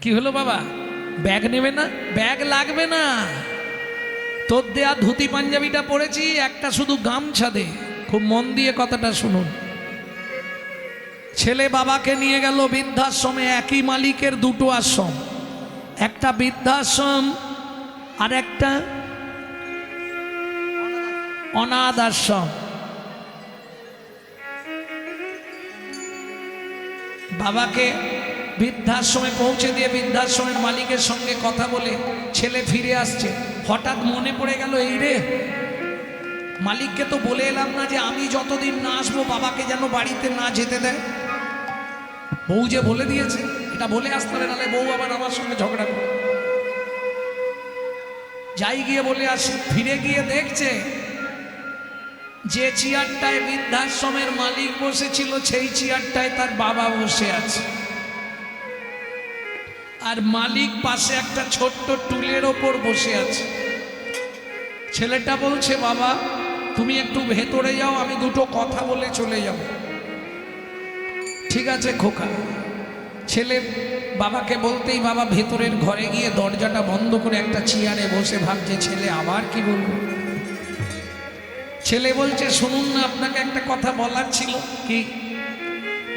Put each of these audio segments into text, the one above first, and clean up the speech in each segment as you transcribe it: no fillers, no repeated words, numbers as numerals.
কি হলো বাবা, ব্যাগ নেবে না? ব্যাগ লাগবে না, তোর দেয়া ধুতি পাঞ্জাবিটা পরেছি, একটা শুধু গামছা দে। খুব মন দিয়ে কথাটা শুনুন। ছেলে বাবাকে নিয়ে গেল বৃদ্ধাশ্রমে। একই মালিকের দুটো আশ্রম, একটা বৃদ্ধাশ্রম আর একটা অনাথ আশ্রম। বাবাকে বৃদ্ধাশ্রমে পৌঁছে দিয়ে বৃদ্ধাশ্রমের মালিকের সঙ্গে কথা বলে ছেলে ফিরে আসছে। হঠাৎ মনে পড়ে গেল, এই রে, মালিককে তো বলে এলাম না যে আমি যতদিন না আসবো বাবাকে যেন বাড়িতে না যেতে দেয়। বউ যে বলে দিয়েছে, এটা বলে আসতে হবে, নাহলে বউ আবার আমার সঙ্গে ঝগড়া করে। যাই গিয়ে বলে আসি। ফিরে গিয়ে দেখছে যে চেয়ারটায় বৃদ্ধাশ্রমের মালিক বসেছিল সেই চেয়ারটায় তার বাবা বসে আছে, আর মালিক পাশে একটা ছোট্ট টুলের ওপর বসে আছে। ছেলেটা বলছে, বাবা তুমি একটু ভেতরে যাও, আমি দুটো কথা বলে চলে যাব। ঠিক আছে খোকা। ছেলে বাবাকে বলতেই বাবা ভেতরের ঘরে গিয়ে দরজাটা বন্ধ করে একটা চেয়ারে বসে ভাবছে ছেলে আবার কি বলবো। ছেলে বলছে, শুনুন না, আপনাকে একটা কথা বলার ছিল। কি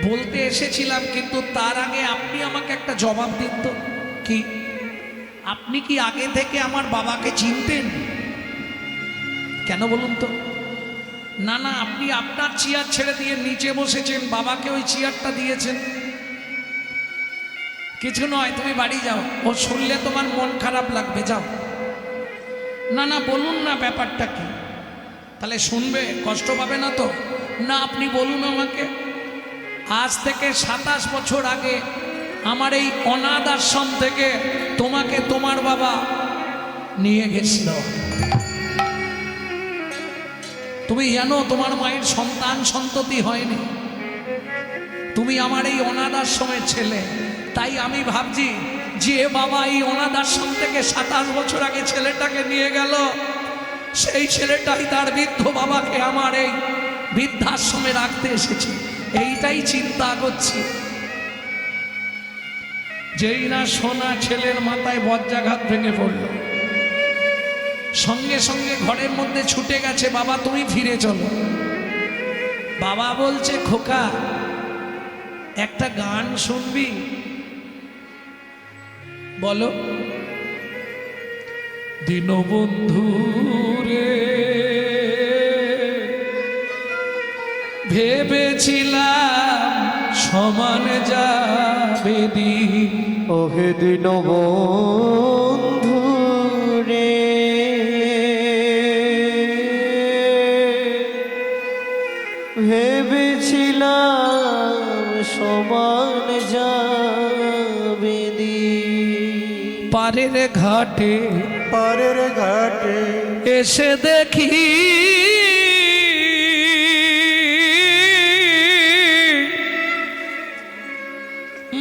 বলতে এসেছিলাম, কিন্তু তার আগে আপনি আমাকে একটা জবাব দিন তো। কি? আপনি কি আগে থেকে আমার বাবাকে চিনতেন? কেন বলুন তো? না না, আপনি আপনার চেয়ার ছেড়ে দিয়ে নিচে বসেছেন, বাবাকে ওই চেয়ারটা দিয়েছেন। কিছু নয়, তুমি বাড়ি যাও, ও শুনলে তোমার মন খারাপ লাগবে, যাও। না না, বলুন না ব্যাপারটা কি। তাহলে শুনবে, কষ্ট পাবে না তো? না, আপনি বলুন আমাকে। আজ থেকে 27 বছর আগে আমার এই অনাথ আশ্রম থেকে তোমাকে তোমার বাবা নিয়ে গেছিল। তুমি জানো তোমার মায়ের সন্তান সন্ততি হয়নি, তুমি আমার এই অনাথ আশ্রমের ছেলে। তাই আমি ভাবছি যে বাবা এই অনাথ আশ্রম থেকে 27 বছর আগে ছেলেটাকে নিয়ে গেল, সেই ছেলেটাই তার বৃদ্ধ বাবাকে আমার এই বৃদ্ধাশ্রমে রাখতে এসেছে। এইটাই চিন্তা করছি। যেই না শোনা ছেলের মাথায় বজ্রাঘাত ভেঙে পড়ল, সঙ্গে সঙ্গে ঘরের মধ্যে ছুটে গেছে, বাবা তুমি ফিরে চলো। বাবা বলছে, খোকা একটা গান শুনবি? বলো। দীনবন্ধু রে ভেবেছিলাম সমান যাবে দিন, ওহে দীনবন্ধু রে ভেবেছিলাম সমান যাবে দিন। পারের ঘাটে পারের ঘাটে এসে দেখি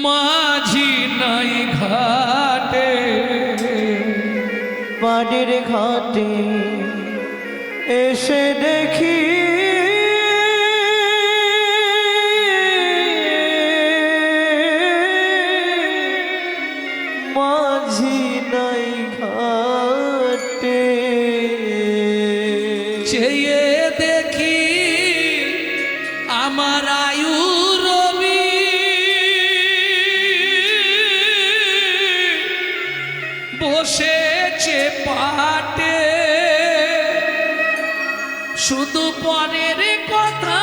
মাঝি নাই ঘাটে, পারের ঘাটে এসে দেখি মাঝি নাই ঘাটে। চেয়ে দেখি আমার আয়ু রবি, বসেছে পাটে, শুধু পরের কথা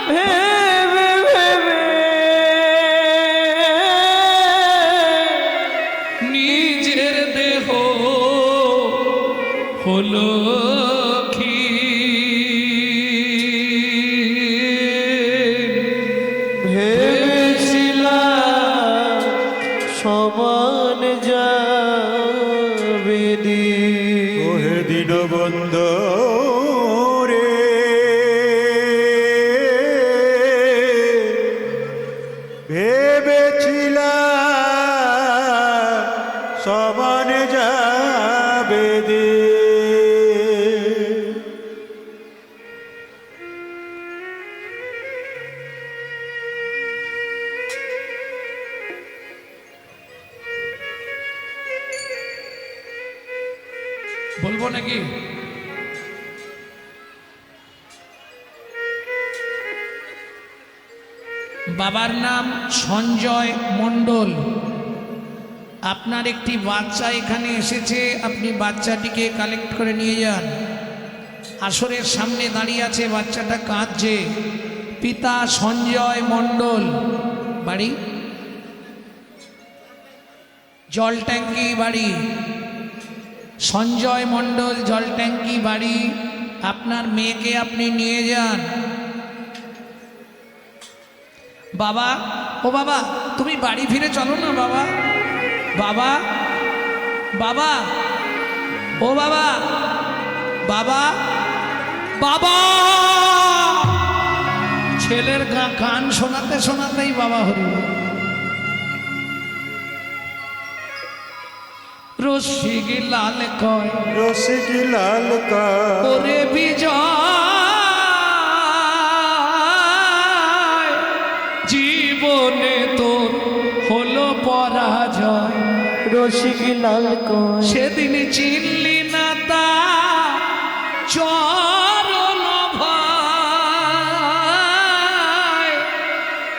ভেবে ভেবে নিজের দেহ হলো কি। ভেবেছিলাম সমান যাবে দিন। ওহে দীনবন্ধু রে ভেবেছিলাম সমান যাবে দিন। বলবো নাকি? বাবার নাম সঞ্জয় মণ্ডল। আপনার একটি বাচ্চা এখানে এসেছে, আপনি বাচ্চাটিকে কালেক্ট করে নিয়ে যান। আসরের সামনে দাঁড়িয়ে আছে, বাচ্চাটা কাঁদছে। পিতা সঞ্জয় মণ্ডল, বাড়ি জল ট্যাঙ্কি বাড়ি। সঞ্জয় মণ্ডল, জল ট্যাঙ্কি বাড়ি। আপনার মেয়েকে আপনি নিয়ে যান। বাবা, ও বাবা, তুমি বাড়ি ফিরে চলো না বাবা। বাবা, বাবা, ও বাবা, বাবা, বাবা। ছেলের গান শোনাতে শোনাতেই বাবা হরি। রসিক লাল কয়, রসিক লাল কয়, ওরে বিজয়, জীবনে তোর হলো পরাজয়। রসিক লাল কয়, সেদিন চিনলি না তা চরণ ভাই,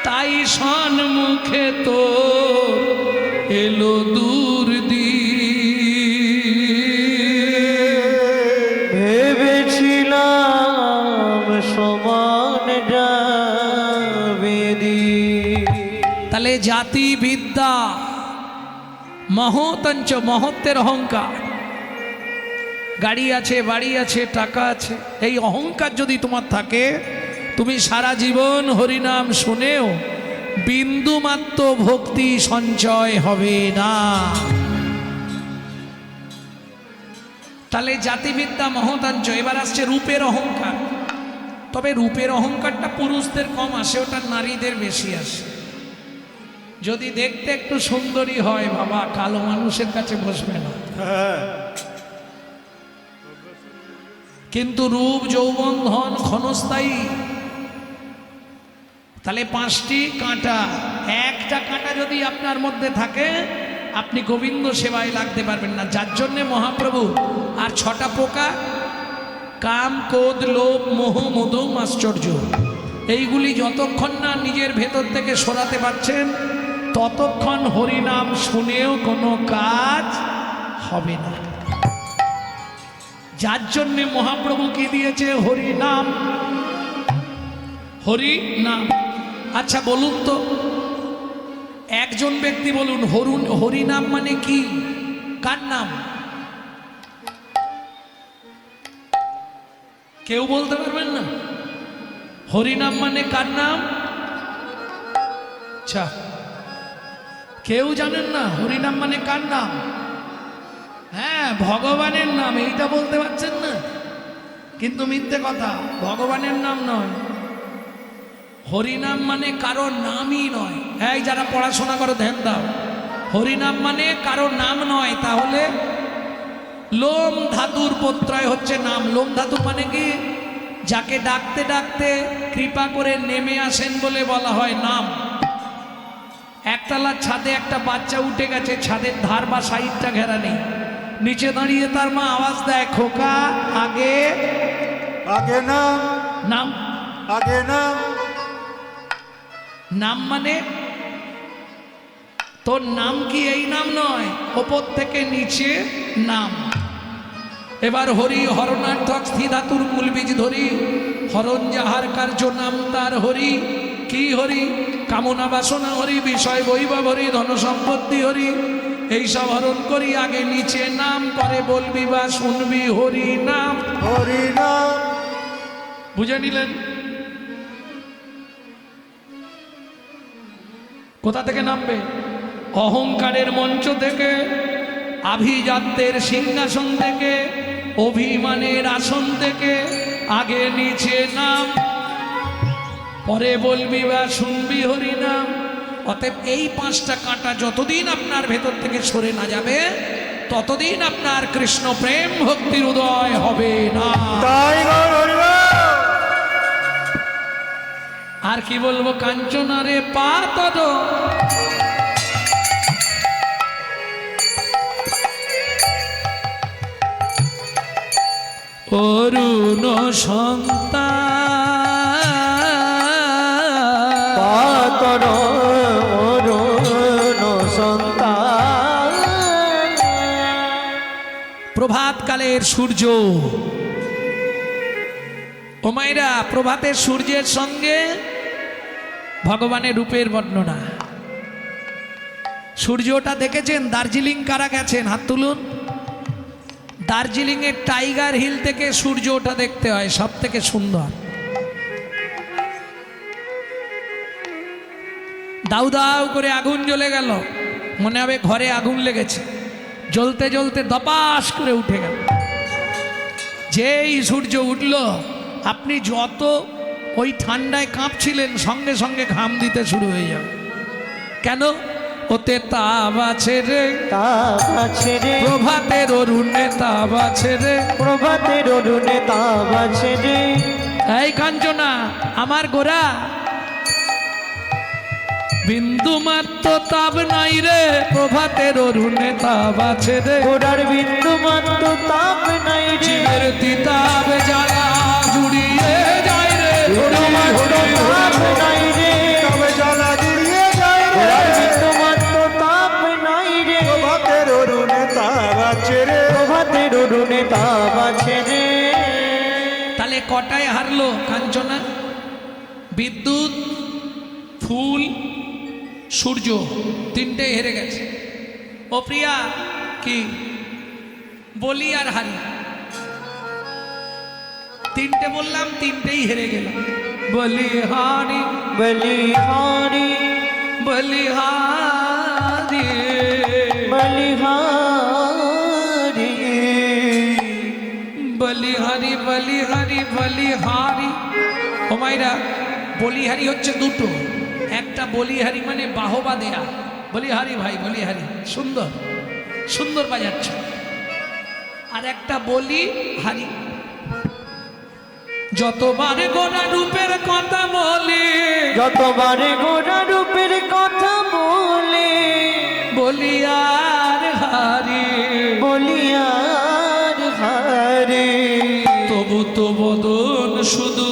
তাই সম্মুখে তোর এলো দূর ভেবেছিলাম সমান যাবে দিন। তাহলে জাতি বিদ্যা মহতঞ্চ, মহত্বের অহংকার। গাড়ি আছে, বাড়ি আছে, টাকা আছে, এই অহংকার যদি তোমার থাকে, তুমি সারা জীবন হরিনাম শুনেও বিন্দুমাত্র ভক্তি সঞ্চয় হবে না। তাহলে জাতিবিদ্যা মহতাঞ্চ। এবার আসছে রূপের অহংকার। তবে রূপের অহংকারটা পুরুষদের কম আসে, ওটা নারীদের বেশি আসে। যদি দেখতে একটু সুন্দরী হয় বাবা, কালো মানুষের কাছে বসবে না। কিন্তু রূপ, যৌবন, ধন ক্ষণস্থায়ী। তাহলে 5টি কাঁটা, একটা কাঁটা যদি আপনার মধ্যে থাকে, আপনি গোবিন্দ সেবায় লাগতে পারবেন না। যার জন্যে মহাপ্রভু আর 6টা পোকা, কাম, ক্রোধ, লোভ, মোহ, মদ, আশ্চর্য, এইগুলি যতক্ষণ না নিজের ভেতর থেকে সরাতে পারছেন, ততক্ষণ হরিনাম শুনেও কোনো কাজ হবে না। যার জন্যে মহাপ্রভু কি দিয়েছে? হরিনাম। হরিনাম। আচ্ছা বলুন তো, একজন ব্যক্তি বলুন, হরিনাম মানে কি? কার নাম? কেউ বলতে পারবেন না? হরিনাম মানে কার নাম? আচ্ছা, কেউ জানেন না হরিনাম মানে কার নাম? হ্যাঁ, ভগবানের নাম। এইটা বলতে পারছেন না, কিন্তু মিথ্যে কথা, ভগবানের নাম নয়। হরিনাম মানে কারো নামই নয়। এই যারা পড়াশোনা করো ধ্যান দাও, হরিনাম মানে কারো নাম নয়। তাহলে লোম ধাতুর প্রত্যয় হচ্ছে নাম। লোম ধাতু মানে কি? যাকে ডাকতে ডাকতে কৃপা করে নেমে আসেন বলে বলা হয় নাম। একতলার ছাদে একটা বাচ্চা উঠে গেছে, ছাদের ধার বা সাইডটা ঘেরা নেই, নিচে দাঁড়িয়ে তার মা আওয়াজ দেয়, খোকা আগে। আগে নাম, নাম, আগে নাম। নাম মানে তোর নাম কি? এই নাম নয়, ওপর থেকে নিচে নাম। এবার হরি হরণার্থক স্থিধাতুর মূল বীজ ধরি, হরণ যাহার কার্য নাম তার হরি। কি হরি? কামনা বাসনা হরি, বিষয় বৈভব হরি, ধন সম্পত্তি হরি, এইসব হরণ করি। আগে নিচে নাম, পরে বলবি বা শুনবি হরি নাম। হরি নাম। বুঝে নিলেন? কোথা থেকে নামবে? অহংকারের মঞ্চ থেকে, আভিজাত্যের সিংহাসন থেকে, অভিমানের আসন থেকে। আগে নিচে নাম, পরে বলবি বা শুনবি হরি নাম। অতএব এই 5টা কাঁটা যতদিন আপনার ভেতর থেকে সরে না যাবে, ততদিন আপনার কৃষ্ণ প্রেম ভক্তির উদয় হবে না। তাই গৌর হরি বল। আর কি বলবো? কাঞ্চনারে পাতদ, সন্তান পাতর অরুণ সন্তান। প্রভাতকালের সূর্য, ও মায়েরা, প্রভাতের সূর্যের সঙ্গে ভগবানের রূপের বর্ণনা। সূর্যটা দেখেছেন? দার্জিলিং কারা গেছেন হাত তুলুন। দার্জিলিং এর টাইগার হিল থেকে সূর্যটা দেখতে হয়, সব থেকে সুন্দর। দাউ দাউ করে আগুন জ্বলে গেল, মনে হবে ঘরে আগুন লেগেছে, জ্বলতে জ্বলতে দপাস করে উঠে গেল। যেই সূর্য উঠল, আপনি যত ওই ঠান্ডায় কাঁপছিলেন সঙ্গে সঙ্গে ঘাম দিতে শুরু হয়ে যাবে। কেন? ওতে তাপ আছে রে, তাপ আছে রে, প্রভাতের অরুণে তাপ আছে রে। প্রভাতের অরুণে তাপ আছে রে। এই কাঞ্চনা আমার গোরা, বিন্দু মাত্র তাপ নাই রে, প্রভাতের অরুণে তাপ আছে রে। গোড়ার বিন্দু মাত্র তাপ নাই রে, জীবের তিতাব জ্বালা জুড়িয়ে যায় রে। বিন্দু মাত্র তাপ নাই রে, তবে জ্বালা জুড়িয়ে যায় রে। গোড়ার বিন্দু মাত্র তাপ নাই রে, প্রভাতের অরুণে তাপ আছে রে। প্রভাতের অরুণে তাপ আছে রে। তাহলে কটায় হারলো কাঞ্চনা? বিদ্যুৎ, ফুল, সূর্য, তিনটে হেরে গেছে। ও প্রিয়া, কি বলি আর হারি? তিনটে বললাম, তিনটেই হেরে গেলাম। বলি হারি, বলিহারি বলি হারি, বলিহারি বলিহারি, বলিহারি, বলিহারি। ও মাইরা, বলিহারি হচ্ছে দুটো। একটা বলিহারি মানে বাহবা দেয়া, বলিহারি ভাই বলিহারি, সুন্দর সুন্দর বাজাচ্ছ। আর একটা বলি হারি। যতবারে গোরা রূপের কথা বলি, যতবারে গোরা রূপের কথা বলে, বলি আর হারি, বলিয়ার হারে, তবু তো বদন শুধু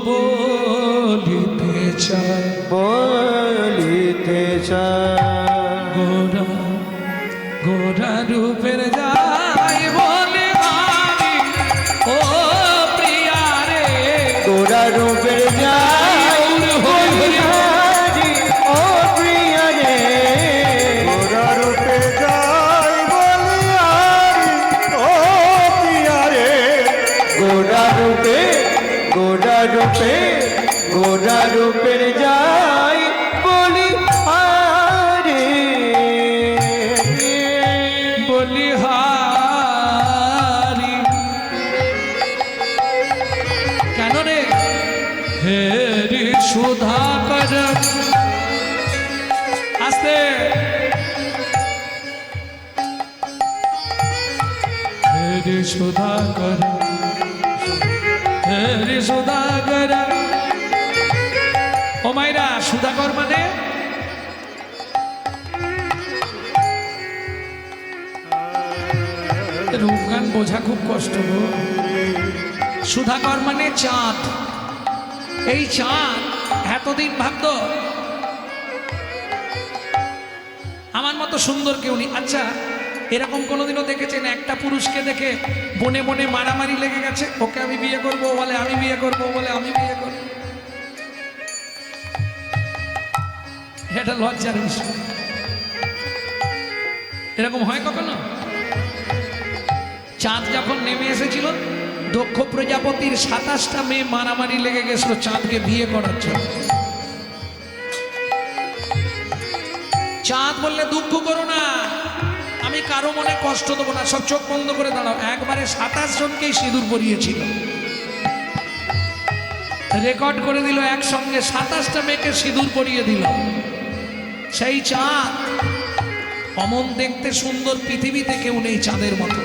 বলিতে চায়। বলিতে চায়। গোরা গোরা রূপের যাই বলে হারি, ও প্রিয়া রে। গোরা রূপের যাই বলিহারি, ও প্রিয়া রে। গোরা রূপে যাই বলিহারি, ও প্রিয়া রে। গোরা রূপে, গোরা রূপে, গোরা রূপের যাই বলি হারে। বলিহারি কেন রে? হেরি সুধাকর, আস্তে। হেরি সুধাকর, হেরি সুধাকর। ও মাইরা, সুধাকর মানে রূপগান বোঝা খুব কষ্ট গো। সুধাকর মানে চাঁদ। এই চাঁদ এতদিন ভাবত আমার মতো সুন্দর কেউ নেই। আচ্ছা, এরকম কোনোদিনও দেখেছেন একটা পুরুষকে দেখে বনে বনে মারামারি লেগে গেছে? ওকে আমি বিয়ে করবো বলে, আমি বিয়ে করবো বলে, আমি বিয়ে করবো। এটা লজ্জার বিষয়। এরকম হয় কখনো? চাঁদ যখন নেমে এসেছিল, দক্ষ প্রজাপতির 27টা মেয়ে মারামারি লেগে গেছিল চাঁদকে বিয়ে করার জন্য। চাঁদ বললে, দুঃখ করো না, আমি কারো মনে কষ্ট দেবো না, সব চোখ বন্ধ করে দাঁড়াও। একবারে 27 জনকেই সিঁদুর পরিয়েছিল, রেকর্ড করে দিল, একসঙ্গে 27টা মেয়েকে সিঁদুর পরিয়ে দিল। সেই চাঁদ অমন দেখতে সুন্দর পৃথিবীতে কেউ নেই চাঁদের মতো।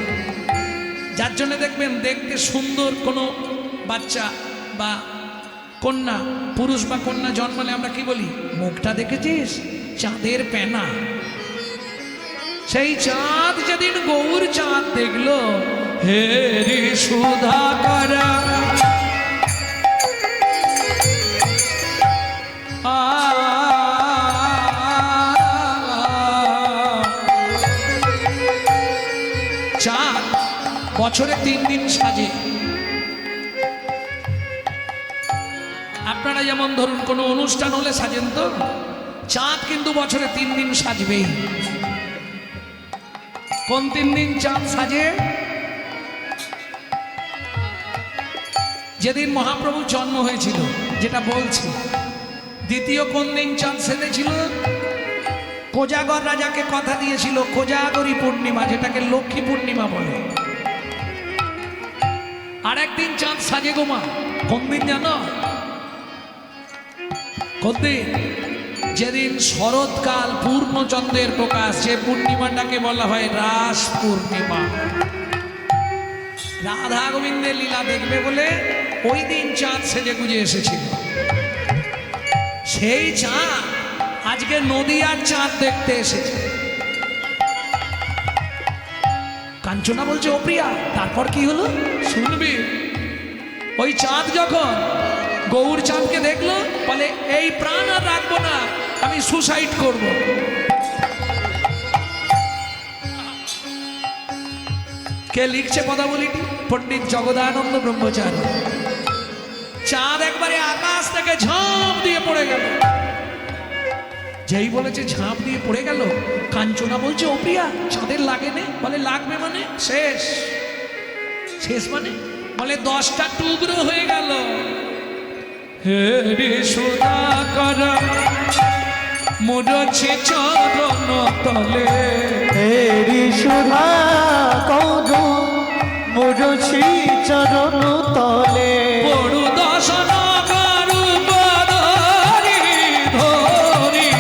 যার জন্য দেখবেন, দেখতে সুন্দর কোনো বাচ্চা বা কন্যা, পুরুষ বা কন্যা জন্মালে আমরা কি বলি? মুখটা দেখেছিস? চাঁদের পেনা। সেই চাঁদ যেদিন গৌর চাঁদ দেখলো, হেরি সুধাকর বছরে 3 দিন সাজে। আপনারা যেমন ধরুন কোনো অনুষ্ঠান হলে সাজেন, তো চাঁদ কিন্তু বছরে 3 দিন সাজবেই। কোন 3 দিন চাঁদ সাজে? যেদিন মহাপ্রভুর জন্ম হয়েছিল, যেটা বলছি। দ্বিতীয় কোন দিন চাঁদ সেজেছিল? কোজাগর রাজাকে কথা দিয়েছিল, কোজাগরী পূর্ণিমা, যেটাকে লক্ষ্মী পূর্ণিমা বলে। আর একদিন চাঁদ সাজে গোমা, কোন দিন জানো? কোন দিন? যেদিন শরৎকাল পূর্ণচন্দ্রের প্রকাশ, যে পূর্ণিমাটাকে বলা হয় রাস পূর্ণিমা। রাধা গোবিন্দের লীলা দেখবে বলে ওই দিন চাঁদ সেজে গুজে এসেছিল। সেই চাঁদ আজকে নদিয়ার চাঁদ দেখতে এসেছে। কাঞ্চনা বলছে, ও প্রিয়া, তারপর কি হলো শুনবি। ওই চাঁদ যখন গৌর চাঁদকে দেখলো, বলে এই প্রাণ আর রাখবো না, আমি সুসাইড করব। কে লিখছে পদাবলীটি? পণ্ডিত জগদানন্দ ব্রহ্মচারী। চাঁদ একবারে আকাশ থেকে ঝাঁপ দিয়ে পড়ে গেল। যেই বলেছে ঝাঁপ দিয়ে পড়ে গেল, কাঞ্চনা বলছে, ও প্রিয়া, চাঁদের লাগে নে? বলে লাগবে মানে? শেষ। শেষ মানে? বলে 10টা টুকরো হয়ে গেল। হে রে সুধাকর মুরছে চরণ তলে, হেরি সুধা কৌর মুরছি চরণ তলে, বড় দশন করু বদরি ধরি,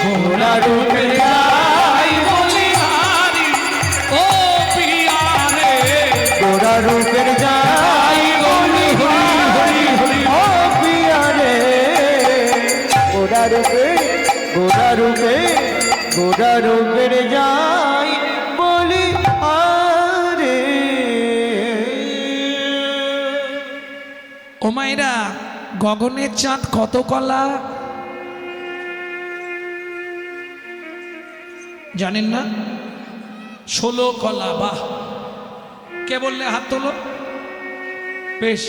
ঘোড়া রূপে যাই বলি হারি ও প্রিয়া রে, ঘোড়া রূপের যাই বলি হরি হরি হরি ও প্রিয়া রে, ঘোড়া রূপে ঘোড়া রূপে ঘোড়া রূপের যাই বলি আরে। ও মায়েরা, গগনের চাঁদ কত কলা জানেন না? 16 কলা। বাহ! কে বললে হাত তোলো। বেশ,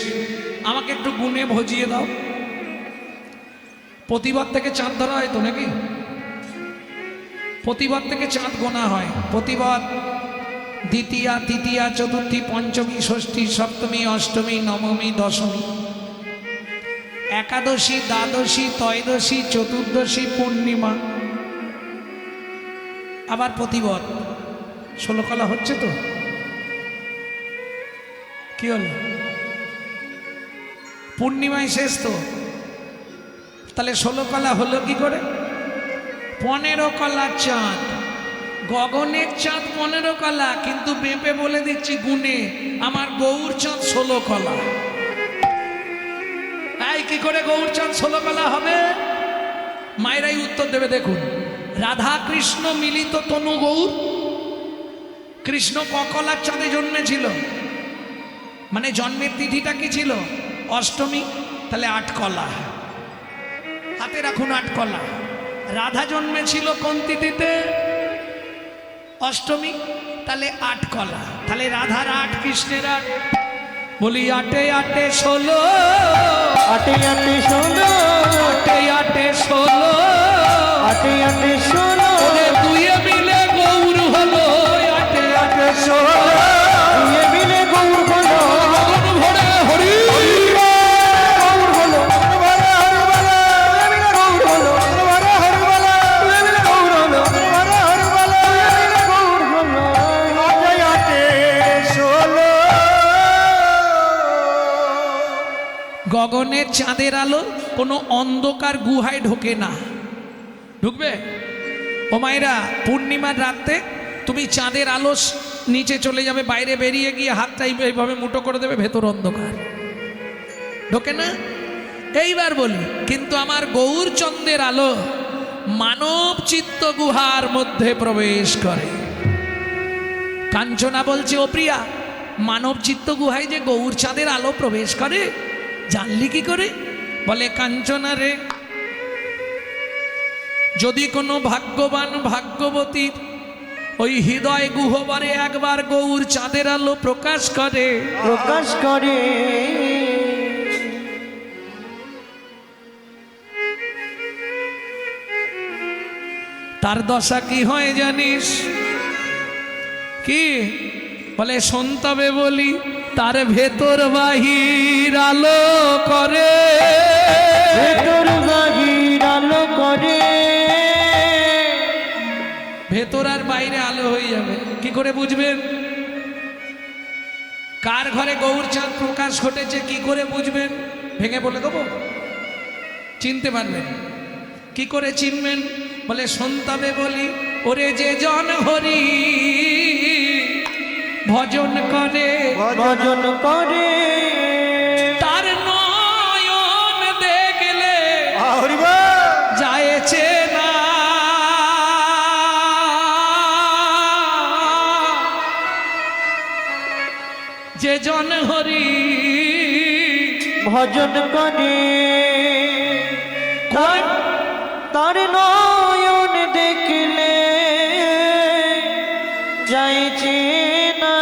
আমাকে একটু গুনে ভজিয়ে দাও। প্রতিবার থেকে চাঁদ ধরা হয় তো নাকি? প্রতিবার থেকে চাঁদ গোনা হয়। প্রতিবার দ্বিতীয়া, তৃতীয়া, চতুর্থী, পঞ্চমী, ষষ্ঠী, সপ্তমী, অষ্টমী, নবমী, দশমী, একাদশী, দ্বাদশী, ত্রয়োদশী, চতুর্দশী, পূর্ণিমা, আবার প্রতিবার 16 কলা হচ্ছে তো। কি হলো? পূর্ণিমায় শেষ তো, তাহলে 16 কলা হলো কি করে? 15 কলা চাঁদ। গগনের চাঁদ 15 কলা, কিন্তু বেঁপে বলে দিচ্ছি গুনে, আমার গৌর চাঁদ 16 কলা। এই কি করে গৌর চাঁদ 16 কলা হবে? মায়েরাই উত্তর দেবে। দেখুন, রাধা কৃষ্ণ মিলিত তনু গৌর। কৃষ্ণ কলার চাঁদে জন্মেছিল, মানে জন্মের তিথিটা কি ছিল? অষ্টমী, তাহলে 8 কলা। হাতে রাখুন 8 কলা। রাধা জন্মেছিল কোন তিথিতে? অষ্টমী, তাহলে 8 কলা। তাহলে রাধার 8, কৃষ্ণের 8। বলি 8 8 16, 8 8 16, 8 8 16, 8 8 16, ওরে দুয়ে মিলে গৌর হলো 8 8 16। দুয়ে মিলে গৌর হলো, গগন ভরে হরি গৌর হলো, দুয়ে মিলে গৌর হলো, দুয়ে মিলে গৌর হলো, দুয়ে মিলে গৌর হলো। 8 8 16। গগনের চাঁদের আলো কোনো অন্ধকার গুহায় ঢোকে না। ঢুকবে? ও মায়েরা, পূর্ণিমার রাতে তুমি চাঁদের আলো নিচে চলে যাবে, বাইরে বেরিয়ে গিয়ে হাতটা এইভাবে মুঠো করে দেবে, ভেতর অন্ধকার, ঢোকে না। এইবার বলি, কিন্তু আমার গৌরচন্দ্রের আলো মানব চিত্ত গুহার মধ্যে প্রবেশ করে। কাঞ্চনা বলছে, ও প্রিয়া, মানব চিত্ত গুহায় যে গৌর চাঁদের আলো প্রবেশ করে, জানলি কি করে? বলে, কাঞ্চনা রে, যদি কোনো ভাগ্যবান ভাগ্যবতীর ওই হৃদয় গুহবারে একবার গৌর চাঁদের আলো প্রকাশ করে। প্রকাশ করে তার দশা কি হয় জানিস? কি বলে? সন্তবে বলি তার ভেতর বাহির আলো করে। ভেতর বাহির আলো করে। ভেতর আর বাইরে আলো হয়ে যাবে, কি করে বুঝবেন? কার ঘরে গৌর চাঁদ প্রকাশ ঘটেছে কি করে বুঝবেন? ভেঙে বলে দেবো, চিনতে পারবেন। কি করে চিনবেন? বলে সন্তবে বলি ওরে যে জন হরি ভজন করে, ভজন করে তার নয়ন দেখলে যায়ছে না। যে জন হরি ভজন করে তার নয়ন দেখলে যাইছে না।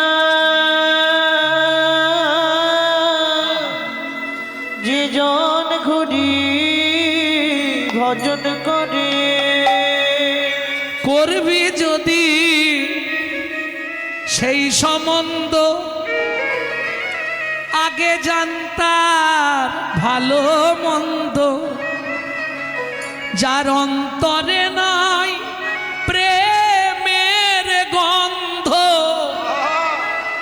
যে জন ঘুরি ভজন করে। করবি যদি সেই সম্বন্ধ আগে জানতার ভালো মন্দ, যার অন্তরে নাই প্রেমের গন্ধ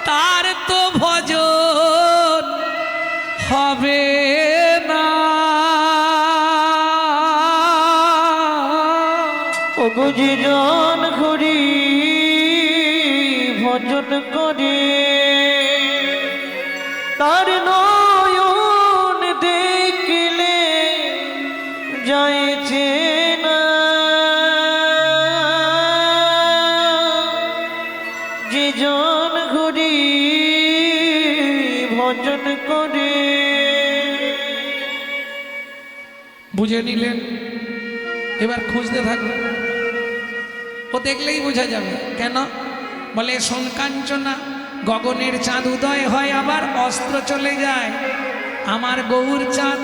তার তো ভজন হবে না। ও যে জন ঘুরি ভজন করে তার নয়ন দেখলে যাইছে না। যে জন ঘুরি ভজন করে। বুঝে নিলেন? এবার খুঁজতে থাকবেন, ও দেখলেই বোঝা যাবে। কেন? বলে সোনকাঞ্চনা গগনের চাঁদ উদয় হয় আবার অস্ত্র চলে যায়। আমার গৌর চাঁদ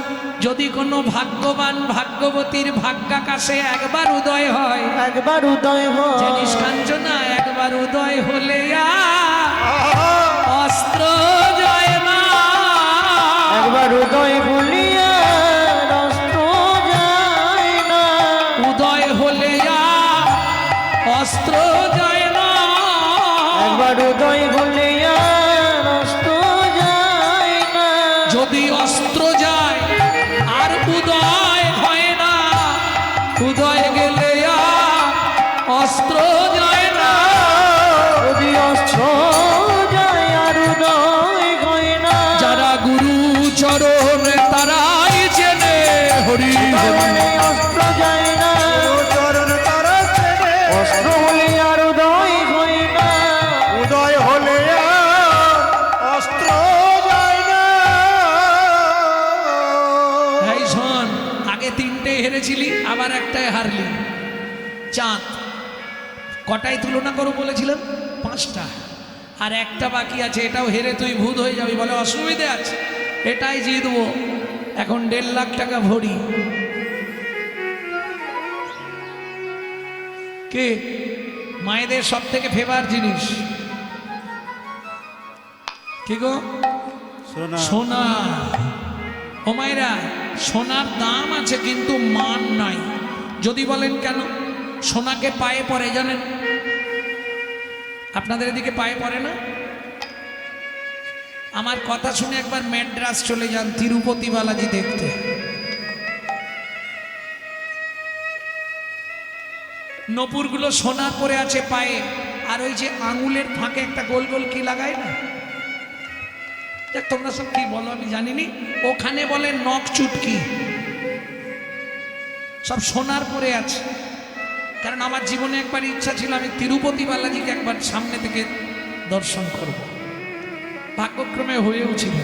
যদি কোনো ভাগ্যবান ভাগ্যবতীর ভাগ্যাকাশে একবার উদয় হয়, একবার উদয় হয় জানিস কাঞ্চনা, একবার উদয় হলে আর অস্ত্র যায় না। একবার উদয় বলিয়া অস্ত্র যায় না। উদয় হলে আর অস্ত্র যায় না। একবার উদয় বলিয়া অস্ত্র যায় না। যদি অস্ত্র যায় আর উদয় হয় না, উদয় গেলে আর অস্ত্র যায় না। যদি অস্ত্র যায় আর উদয় হয় না। যারা গুরু চরণ তারাই চেনে হরি হরি। অস্ত্র যায় না। চরণ তারা চেনে, অস্ত্র হলে আর উদয় হয় না। উদয় হলে আর অস্ত্র যায় না। এই শোন, আগে তিনটে হেরেছিলি, আবার একটাই হারলি। চাঁদ কটাই তুলনা করো বলেছিলাম? 5টা। আর একটা বাকি আছে, এটাও হেরে তুই ভূত হয়ে যাবি। বলে অসুবিধে আছে, এটাই জিতবো। এখন 1.5 লাখ টাকা ভরি। কে মায়েদের সব থেকে ফেভার জিনিস কি গো? শোনা সোনা। ও মায়েরা, সোনার দাম আছে কিন্তু মান নাই। যদি বলেন কেন? সোনাকে পায়ে পরে, জানেন? আপনাদের এদিকে পায়ে পড়ে না? আমার কথা শুনে একবার ম্যাড্রাস চলে যান তিরুপতি বালাজি দেখতে। নপুরগুলো সোনার পরে আছে পায়ে, আর ওই যে আঙুলের ফাঁকে একটা গোল গোল কি লাগায় না, দেখ তোমরা সব কি বলো আমি জানিনি, ওখানে বলে নখ চুটকি। সব সোনার পরে আছে। কারণ আমার জীবনে একবার ইচ্ছা ছিল আমি তিরুপতি বালাজিকে একবার সামনে থেকে দর্শন করব, ভাগ্যক্রমে হয়েও ছিল।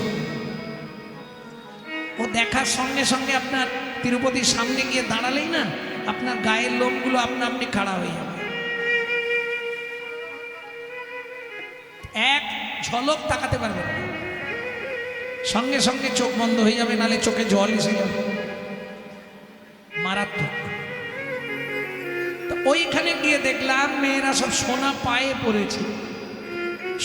ও দেখার সঙ্গে সঙ্গে আপনার তিরুপতির সামনে গিয়ে দাঁড়ালেই না আপনার গায়ের লোমগুলো আপনা আপনি খাড়া হয়ে যাবে। এক ঝলক তাকাতে পারবেন না, সঙ্গে সঙ্গে চোখ বন্ধ হয়ে যাবে, নালে চোখে জল এসে যাবে, মারাত্মক। তো ওইখানে গিয়ে দেখলাম মেয়েরা সব সোনা পায়ে পড়েছে।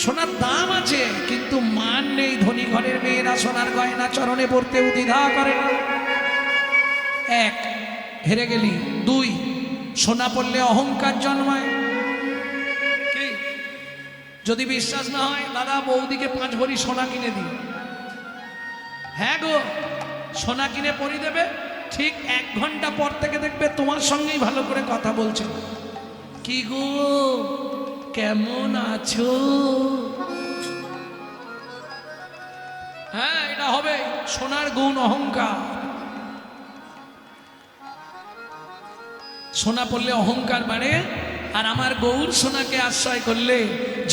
সোনার দাম আছে কিন্তু মান নেই। ধনী ঘরের মেয়েরা সোনার গয়না চরণে পড়তে দ্বিধা করে না। এক, হেরে গেলি। দুই, সোনা পড়লে অহংকার জন্মায়। কি যদি বিশ্বাস না হয় দাদা বৌদিকে 5 ভরি সোনা কিনে দিই। হ্যাঁ গো, সোনা কিনে পরিয়ে দেবে, ঠিক 1 ঘন্টা পর থেকে দেখবে তোমার সঙ্গেই ভালো করে কথা বলছে। কি গো কেমন আছো? হ্যাঁ, এটা হবে সোনার গুণ, অহংকার। সোনা পড়লে অহংকার বাড়ে, আর আমার গৌর সোনাকে আশ্রয় করলে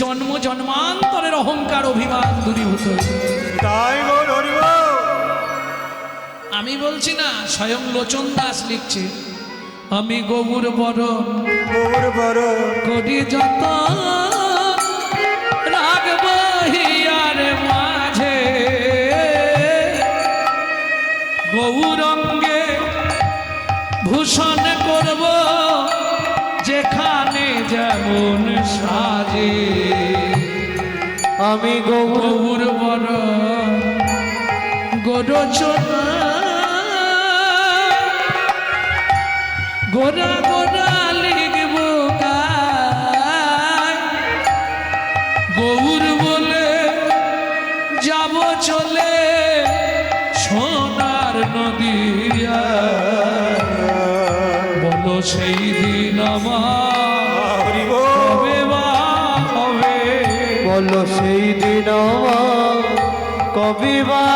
জন্ম জন্মান্তরের অহংকার অভিমান দূরীভূত। তাই গো হরিব। আমি বলছি না, স্বয়ং লোচন দাস লিখছে, আমি গৌর বড় গৌর বড় করি যত রাগব হিয়ার মাঝে, গৌরঙ্গে ভূষণ করব যেখানে যেমন সাজে। আমি গৌর গৌর বড় গোরচনা, গোরা গোরা লিখব গায়, গৌর বলে যাব চলে সোনার নদিয়া। বলো সেই দিন আমার হরিব। কবে বা হবে? বলো সেই দিন আমার কবে বা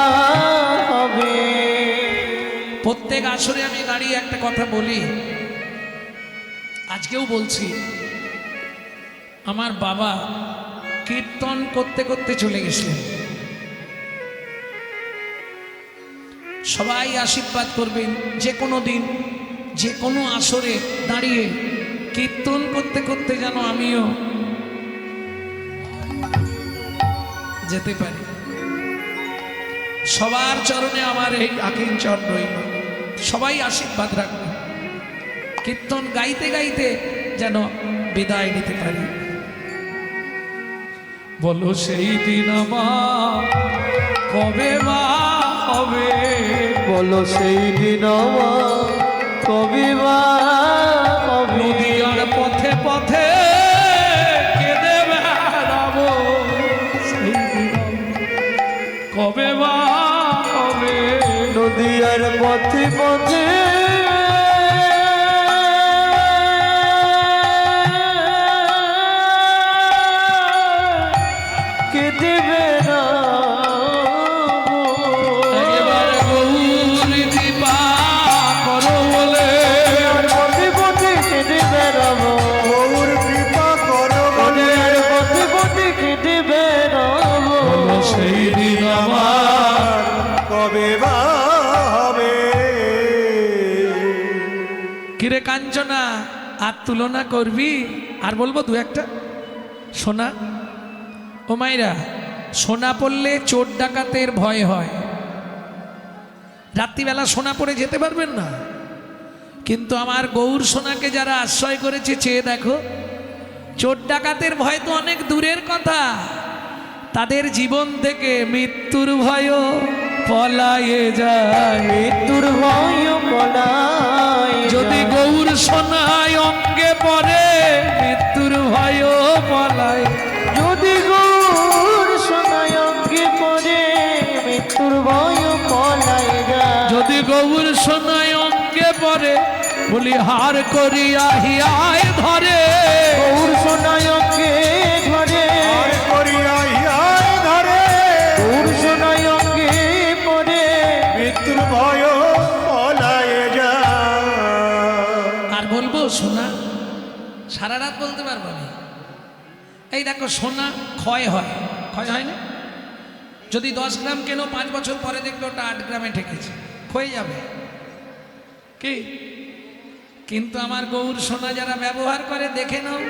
হবে? প্রত্যেক আসরে আমি দাঁড়িয়ে একটা কথা বলি, আজকেও বলছি। আমার বাবা কীর্তন করতে করতে চলে গেছিলেন। সবাই আশীর্বাদ করবেন, যে কোনো দিন যে কোনো আসরে দাঁড়িয়ে কীর্তন করতে করতে যেন আমিও যেতে পারি। সবার চরণে আমার এই আকিঞ্চন রইল, সবাই আশীর্বাদ রাখবে। কীর্তন গাইতে গাইতে যেন বিদায় নিতে পারি। বলো সেই দিন আমার কবে বা হবে? বলো সেই দিন আমার কবে বা হবে? নদীয়ার পথে পথে কেঁদে বেড়াবো, সেই দিন কবে বা হবে? নদীয়ার পথে পথে কেঁদে বেড়াবো। একবার গৌর কৃপা করো বলে, আর পথে পথে কেঁদে বেড়াবো। গৌর কৃপা করো বলে নদীয়ার পথে পথে কেঁদে বেড়াবো। বলো সেই দিন আমার কবে বা হবে? কিরে কাঞ্চনা, আর তুলনা করবি? আর বলবো দু একটা। সোনা ও মাইরা, সোনা পড়লে চোর ডাকাতের ভয় হয়। রাত্রিবেলা সোনা পরে যেতে পারবেন না, কিন্তু আমার গৌর সোনাকে যারা আশ্রয় করেছে চেয়ে দেখো, চোর ডাকাতের ভয় তো অনেক দূরের কথা, তাদের জীবন থেকে মৃত্যুর ভয়ও পলায়ে যায়। মৃত্যুর ভয় পলায় যদি যায়। গৌর সোনায় অঙ্গে পড়ে মৃত্যুর ভয়ও পলায়। যদি গৌর সোনায় অঙ্গে পড়ে মৃত্যুর ভয় পলায় যায়। যদি গৌর সোনায় অঙ্গে পড়ে বলি হার করিয়া হিয়ায় ধরে। গৌর সোনায় অঙ্গে ধরে আর করিয়া ইহায় ধরে গৌর সোনায় অঙ্গে পড়ে মৃত্যুর ভয় পলায়ে যায়। আর বলবো সোনা সারা রাত বলতে পারবো না। এই দেখো সোনা ক্ষয় হয়, ক্ষয় হয় না? যদি 10 গ্রাম কেন 5 বছর পরে দেখবে ওটা 8 গ্রামে ঠেকেছে, ক্ষয়ে যাবে কি? কিন্তু আমার গৌর সোনা যারা ব্যবহার করে দেখে নাও,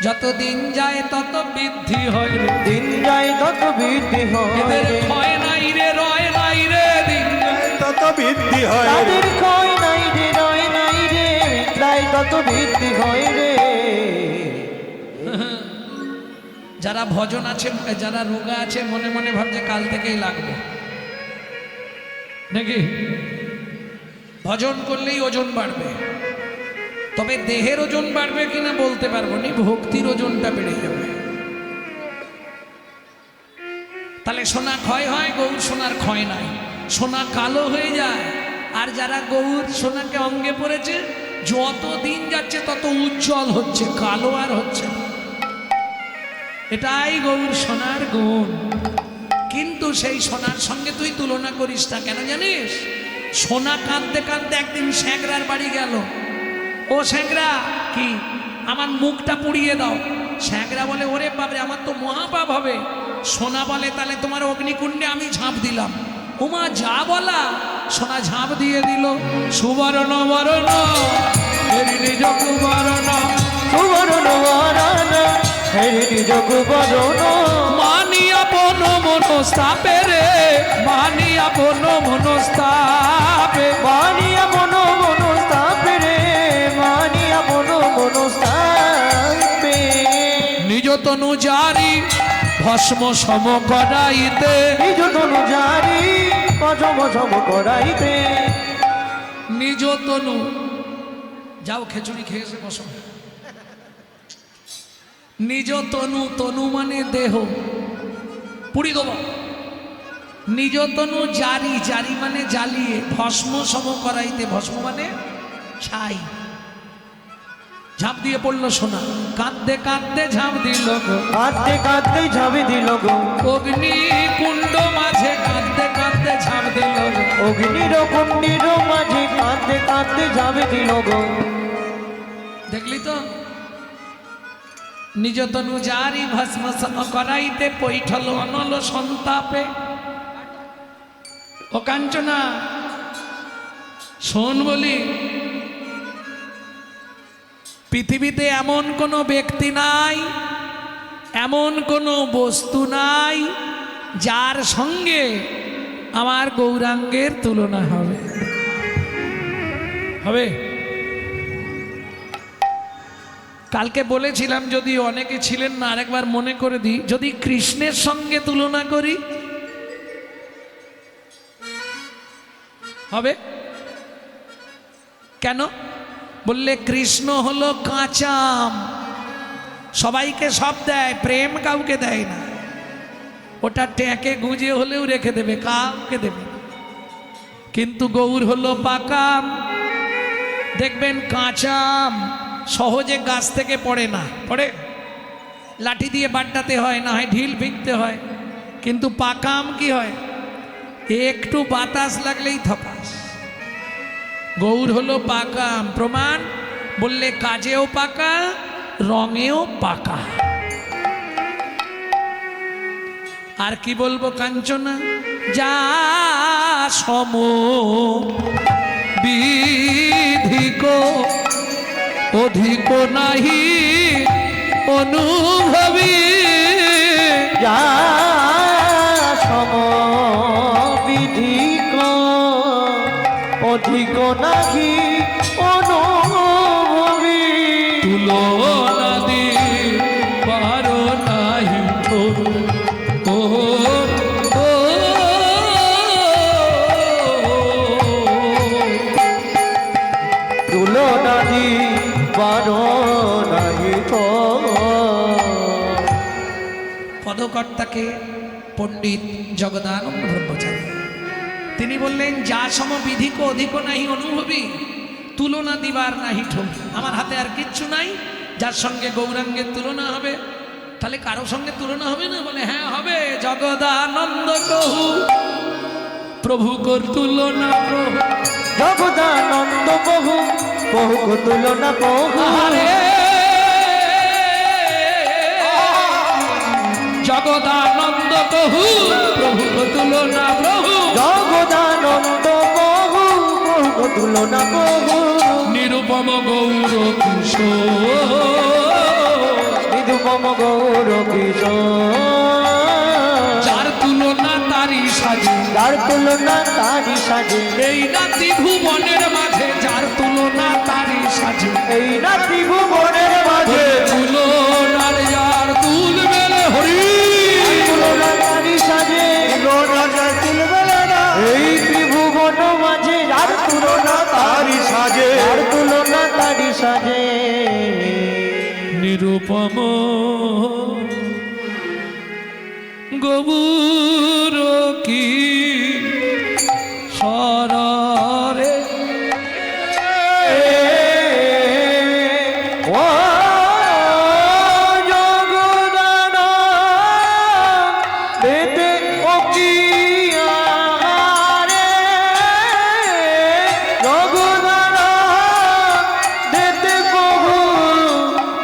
যত দিন যায় তত বৃদ্ধি হয় রে, দিন যায় তত বৃদ্ধি হয় এদের রে। ক্ষয় নাই রে, রয় নাই রে, দিন যায় তত বৃদ্ধি হয় রে। তাদের ক্ষয় নাই রে, রয় নাই রে, তাই তত বৃদ্ধি হয় রে। যারা ভজন আছে, যারা রোগা আছে, মনে মনে ভাবছে কাল থেকেই লাগবে নাকি, ভজন করলেই ওজন বাড়বে। তবে দেহের ওজন বাড়বে কিনা বলতে পারবো না, ভক্তির ওজনটা বেড়ে যাবে। তাহলে সোনা ক্ষয় হয়, গৌর সোনার ক্ষয় নাই, সোনা কালো হয়ে যায়। আর যারা গৌর সোনাকে অঙ্গে পড়েছে, যত দিন যাচ্ছে তত উজ্জ্বল হচ্ছে, কালো আর হচ্ছে না। এটাই গৌর সোনার গুণ। কিন্তু সেই সোনার সঙ্গে তুই তুলনা করিস না, কেন জানিস? সোনা কাঁদতে কাঁদতে একদিন স্যাংরার বাড়ি গেল। ও স্যাংরা, কি আমার মুখটা পুড়িয়ে দাও। স্যাংরা বলে, ওরে বাবরে, আমার তো মহাপাপ হবে। সোনা বলে, তাহলে তোমার অগ্নিকুণ্ডে আমি ঝাঁপ দিলাম। ওমা, যা বলা, সোনা ঝাঁপ দিয়ে দিল। সুবর্ণ বরণ এরি নিজ কুবরণ, সুবর্ণ বরণ হেরি নিজ কুবরণ, মানি আপন মনস্তাপে রে, মানি আপন মনস্তাপে, মানিয়া মন মনস্তাপে রে, মানিয়া মন মনস্তাপে। নিজ তনু জারি ভস্ম সম করাইতে, নিজ তনু জারি পজম সম করাইতে। নিজ তনু, যাও খিচুড়ি খেয়ে এসে বসো। নিজ তনু, তনু মানে দেহ, পুড়ি দেব। নিজ তনু জারি, জারি মানে জ্বালিয়ে, ভস্ম সম করাইতে, ভস্ম মানে ছাই। ঝাঁপ দিয়ে পড়লো সোনা, কাঁদতে কাঁদতে ঝাঁপ দিল গো, কাঁদতে কাঁদতে ঝাঁপে দিল গো, অগ্নি কুণ্ড মাঝে কাঁদতে কাঁদতে ঝাঁপ দিল গো। অগ্নির কুণ্ডির মাঝে কাঁদতে কাঁদতে ঝাঁপে দিল গো। দেখলি তো, নিজ তনু জারি ভস্ম সম করাইতে, পৈঠল অনল সন্তাপে। ও কাঞ্চনা, শোন বলি, পৃথিবীতে এমন কোনো ব্যক্তি নাই, এমন কোনো বস্তু নাই যার সঙ্গে আমার গৌরাঙ্গের তুলনা হবে। হবে? কালকে বলেছিলাম, যদি অনেকে ছিলেন না, আরেকবার মনে করে দিই, যদি কৃষ্ণের সঙ্গে তুলনা করি হবে? কেন বললে, কৃষ্ণ হলো কাঁচা আম, সবাইকে সব দেয়, প্রেম কাউকে দেয় না। ওটা ট্যাঁকে গুঁজে হলেও রেখে দেবে, কাউকে দেবে না। কিন্তু গৌর হলো পাকা আম। দেখবেন কাঁচা আম সহজে গাছ থেকে পড়ে না, পড়ে লাঠি দিয়ে বাড্ডাতে হয়, না হয় ঢিল ফিকতে হয়। কিন্তু পাকা আম কি হয়, একটু বাতাস লাগলেই থপাস। গৌর হলো পাকা আম, প্রমাণ বললে কাজেও পাকা, রঙেও পাকা। আর কি বলবো কাঞ্চনা, যা সম বিধিক অধিক নাহি অনুভবী, যা সম বিধিক অধিক নাহি অনুভবী, তুলনা দিবার নাহি ঠোর। ও ও, তুলনা দিবার নাহি ঠোর। পদকর্তাকে পণ্ডিত জগদানন্দ ব্রহ্মচারী তিনি বললেন, যা সম বিধিক অধিক নাহি অনুভবী, তুলনা দিবার নাহি ঠোর। আমার হাতে আর কিচ্ছু নাই যার সঙ্গে গৌরাঙ্গের তুলনা হবে। তাহলে কারো সঙ্গে তুলনা হবে না? বলে হ্যাঁ হবে। জগদানন্দ কহু প্রভু কর তুলনা প্রভু, জগদানন্দ বহু বহু তুলনা বহু। আরে জগদানন্দ কহু প্রভু কর তুলনা প্রভু, জগদানন্দ বহু বহু তুলনা বহু। নিরুপম গৌর কিশোর, নিরুপম গৌর কিশোর, যার তুলনা তারই সাজে, যার তুলনা তারি সাজে, এই না ত্রিভুবনের মাঝে যার তুলনা তারই সাজে, এই না ত্রিভুবনের মাঝে তুলনার যার তুল বেলে হরি, তুলনা তারি সাজে, রাজা তুলবে না এই ত্রিভুবন মাঝে যার তুলনা তারি সাজে যার তুলনা তারি সাজে, নিরুপম গৌর কি সররে ও জগদান বেদে অকিয়ারে, জগদান দেতে বহু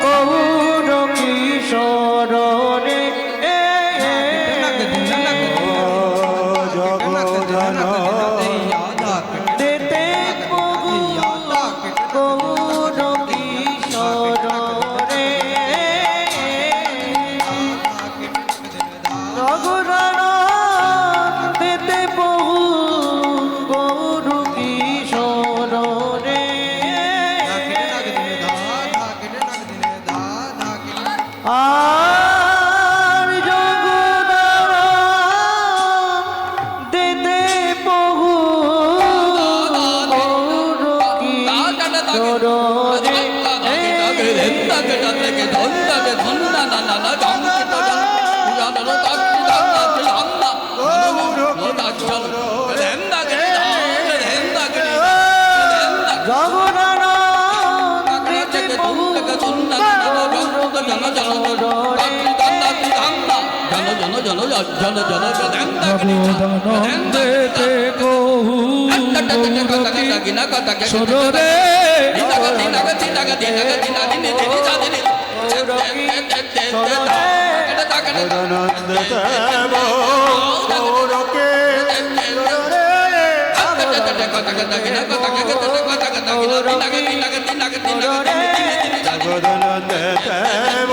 গৌর কিশোরে, জগদান দেতে বহু গৌর কিশোরে, জগদান দেতে বহু গৌর কিশোরে, আর জগদান দেতে বহু গৌর কিশোরে, জগদান দেতে বহু জগদানন্দেতে কহু সররে জগদানন্দ দেব গৌরকে জগদানন্দ দেব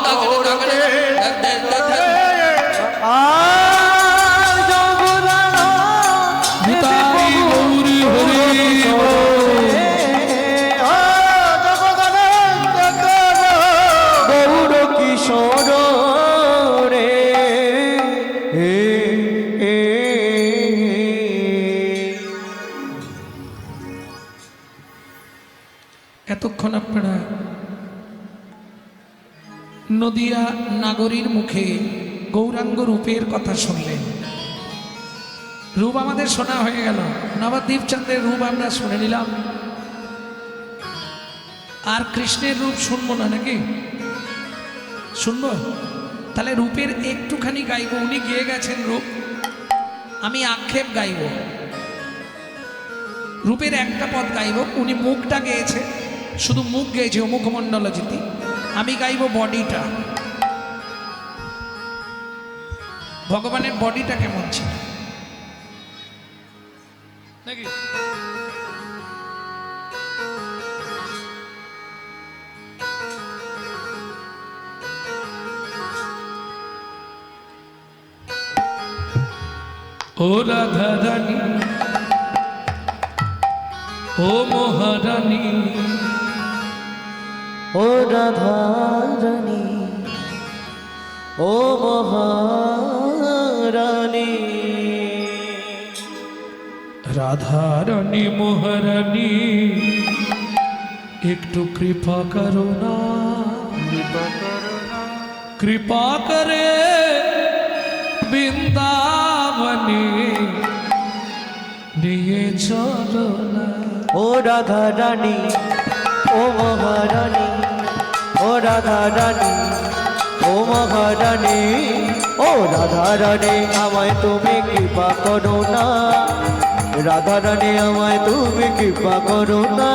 গৌরকে আর জগদান দেতে নিতাই বহু গৌরী হরি গৌর কিশোর রে, এতক্ষণ আপনারা নদিয়া নাগরীর মুখে গৌরাঙ্গ রূপের কথা শুনলেন। রূপ আমাদের শোনা হয়ে গেল, নবদ্বীপ চন্দ্রের রূপ আমরা শুনে নিলাম, আর কৃষ্ণের রূপ শুনবো না নাকি? শুনবো? তাহলে রূপের একটুখানি গাইব। উনি গেয়ে গেছেন রূপ, আমি আক্ষেপ গাইব। রূপের একটা পদ গাইব, উনি মুখটা গেয়েছে, শুধু মুখ গেয়েছে ও মুখমণ্ডলজিতি, আমি গাইব বডিটা। ভগবানের বডিটা কেমন ছিল নাকি? ও রাধা রানী, ও মহারানী, ও রাধারানী, ও মহারানী, রাধারানী মহারানী একটু কৃপা করো না, কৃপা করে বৃন্দাবনে নিয়ে চলো না। ও রাধারানী, ও মহারানী, ও রাধারানী, ও মহারানী, ও রাধারানী আমায় তুমি কৃপা করো না, রাধারানী আমায় তুমি কৃপা করো না,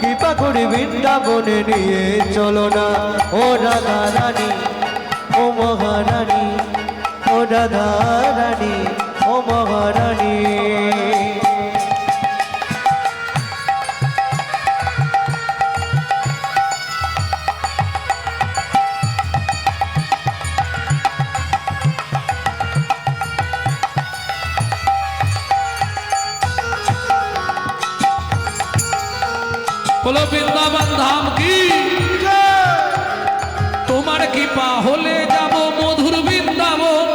কৃপা করে বৃন্দাবনে নিয়ে চলো না। ও রাধারানী, ও মহারানী, ও রাধারানী, ও মহারানী। বলো বৃন্দাবন ধাম কি, তোমার কৃপা হলে যাব মধুর বৃন্দাবন,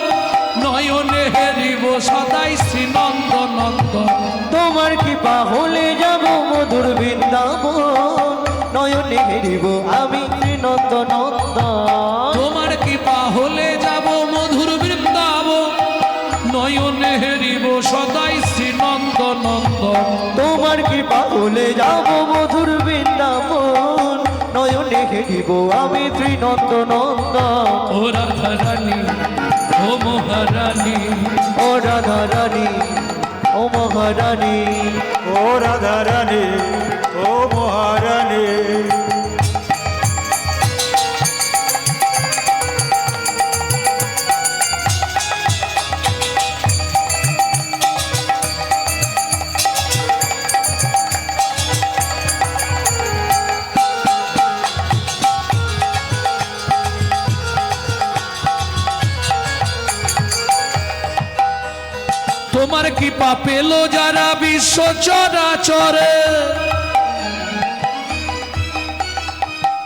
নয়নে হেরিব সদাই শ্রীনন্দ নন্দন। তোমার কৃপা হলে যাব মধুর বৃন্দাবন, নয়নে হেরিব আমি শ্রীনন্দ নন্দন। তোমার কৃপা হলে যাব মধুর বৃন্দাবন, নয়নে হেরিব সদাই শ্রীনন্দ নন্দন। তোমার কৃপা হলে যাব মধুর বৃন্দাবন, নয়নে হেরিব আমি শ্রীনন্দ নন্দন। ও রাধা রানী ও মহারানী, ও রাধা রানী ও মহারানী, ও রাধা রানী ও মহারানী। তোমার কৃপা পেল যারা বিশ্ব চরাচরে,